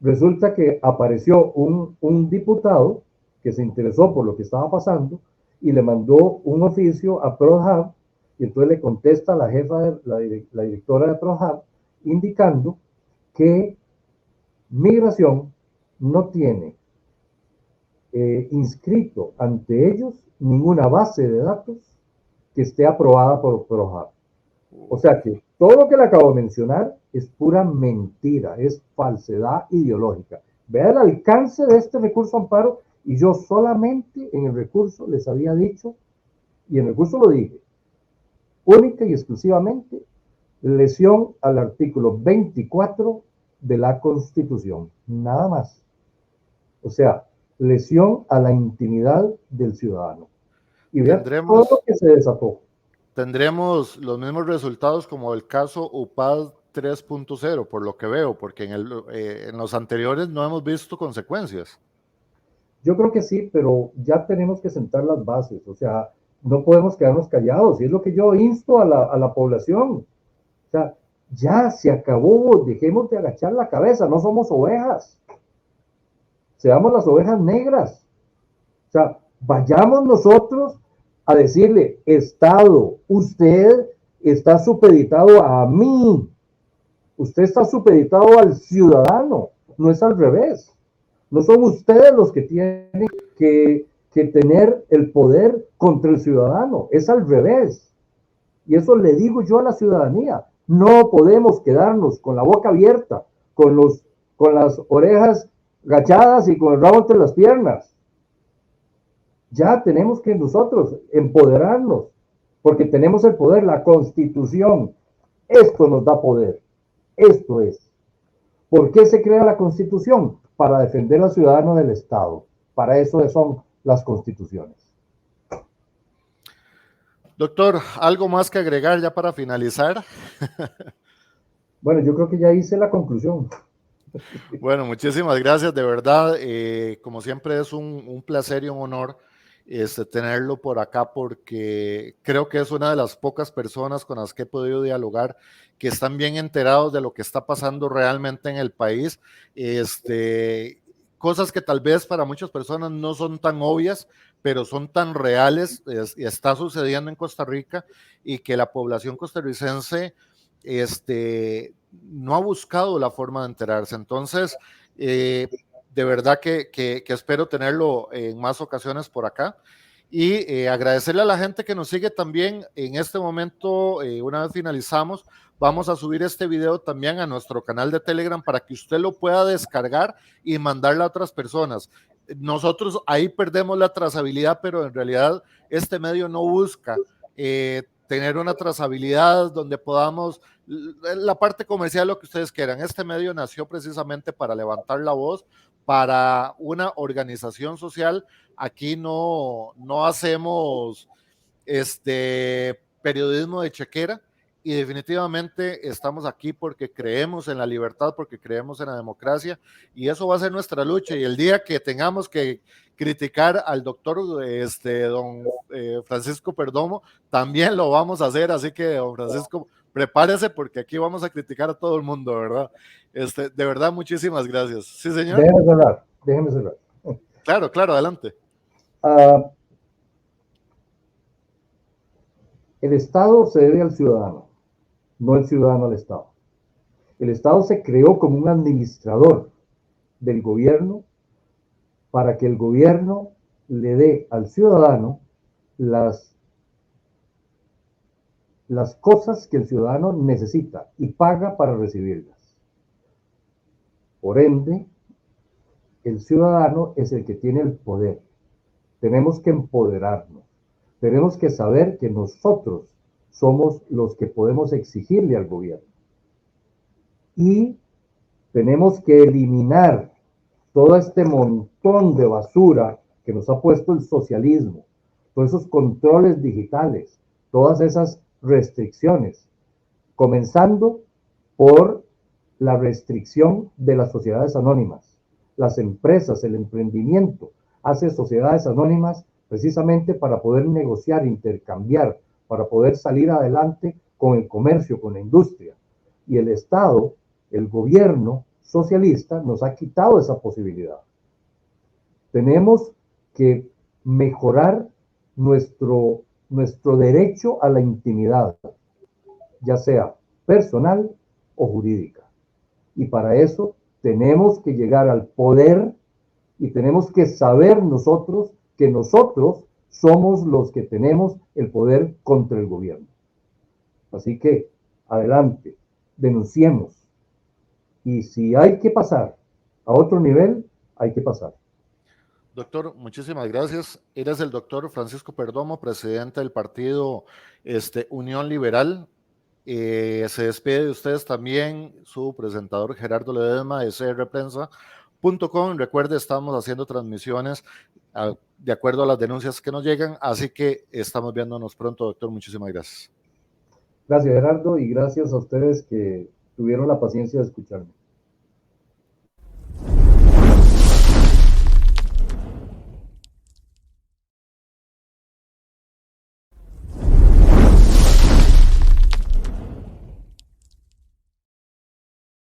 resulta que apareció un diputado que se interesó por lo que estaba pasando y le mandó un oficio a PRODHAB y entonces le contesta a la jefa, la directora de PRODHAB, indicando que migración no tiene inscrito ante ellos ninguna base de datos que esté aprobada por PRODHAB. O sea que todo lo que le acabo de mencionar es pura mentira, es falsedad ideológica. Vea el alcance de este recurso amparo y yo solamente en el recurso les había dicho, y en el recurso lo dije, única y exclusivamente lesión al artículo 24 de la Constitución, nada más. O sea, lesión a la intimidad del ciudadano. Y vea todo lo que se desató.
Tendremos los mismos resultados como el caso UPAD 3.0, por lo que veo, porque en los anteriores no hemos visto consecuencias.
Yo creo que sí, pero ya tenemos que sentar las bases, o sea, no podemos quedarnos callados, y es lo que yo insto a la población. O sea, Ya se acabó, dejemos de agachar la cabeza, no somos ovejas, seamos las ovejas negras. O sea, vayamos nosotros a decirle, Estado, usted está supeditado a mí, usted está supeditado al ciudadano, no es al revés. No son ustedes los que tienen que tener el poder contra el ciudadano, es al revés. Y eso le digo yo a la ciudadanía. No podemos quedarnos con la boca abierta, con las orejas gachadas y con el rabo entre las piernas. Ya tenemos que nosotros empoderarnos, porque tenemos el poder, la Constitución. Esto nos da poder. Esto es. ¿Por qué se crea la Constitución? Para defender al ciudadano del Estado. Para eso son las constituciones.
Doctor, ¿algo más que agregar ya para finalizar?
Bueno, yo creo que ya hice la conclusión.
Bueno, muchísimas gracias, de verdad. Como siempre es un placer y un honor tenerlo por acá porque creo que es una de las pocas personas con las que he podido dialogar que están bien enterados de lo que está pasando realmente en el país. Cosas que tal vez para muchas personas no son tan obvias, pero son tan reales y está sucediendo en Costa Rica y que la población costarricense no ha buscado la forma de enterarse. Entonces, de verdad que espero tenerlo en más ocasiones por acá. Y agradecerle a la gente que nos sigue también en este momento, una vez finalizamos, vamos a subir este video también a nuestro canal de Telegram para que usted lo pueda descargar y mandarle a otras personas. Nosotros ahí perdemos la trazabilidad, pero en realidad este medio no busca tener una trazabilidad donde podamos, la parte comercial, lo que ustedes quieran. Este medio nació precisamente para levantar la voz, para una organización social. Aquí no hacemos periodismo de chequera y definitivamente estamos aquí porque creemos en la libertad, porque creemos en la democracia y eso va a ser nuestra lucha. Y el día que tengamos que criticar al doctor don Francisco Perdomo, también lo vamos a hacer. Así que, don Francisco, prepárese porque aquí vamos a criticar a todo el mundo, ¿verdad? De verdad, muchísimas gracias. Sí, señor.
Déjeme cerrar, déjeme cerrar.
Claro, claro, adelante.
El Estado se debe al ciudadano, no el ciudadano al Estado. El Estado se creó como un administrador del gobierno para que el gobierno le dé al ciudadano las cosas que el ciudadano necesita y paga para recibirlas. Por ende, el ciudadano es el que tiene el poder. Tenemos que empoderarnos. Tenemos que saber que nosotros somos los que podemos exigirle al gobierno. Y tenemos que eliminar todo este montón de basura que nos ha puesto el socialismo, todos esos controles digitales, todas esas restricciones, comenzando por la restricción de las sociedades anónimas. Las empresas, el emprendimiento, hace sociedades anónimas precisamente para poder negociar, intercambiar, para poder salir adelante con el comercio, con la industria. Y el Estado, el gobierno socialista, nos ha quitado esa posibilidad. Tenemos que mejorar nuestro derecho a la intimidad, ya sea personal o jurídica. Y para eso tenemos que llegar al poder y tenemos que saber nosotros que nosotros somos los que tenemos el poder contra el gobierno. Así que, adelante, denunciemos. Y si hay que pasar a otro nivel, hay que pasar.
Doctor, muchísimas gracias. Eres el doctor Francisco Perdomo, presidente del partido Unión Liberal. Se despide de ustedes también su presentador Gerardo Ledesma de crprensa.com. Recuerde, estamos haciendo transmisiones de acuerdo a las denuncias que nos llegan, así que estamos viéndonos pronto, doctor. Muchísimas gracias.
Gracias, Gerardo, y gracias a ustedes que tuvieron la paciencia de escucharme.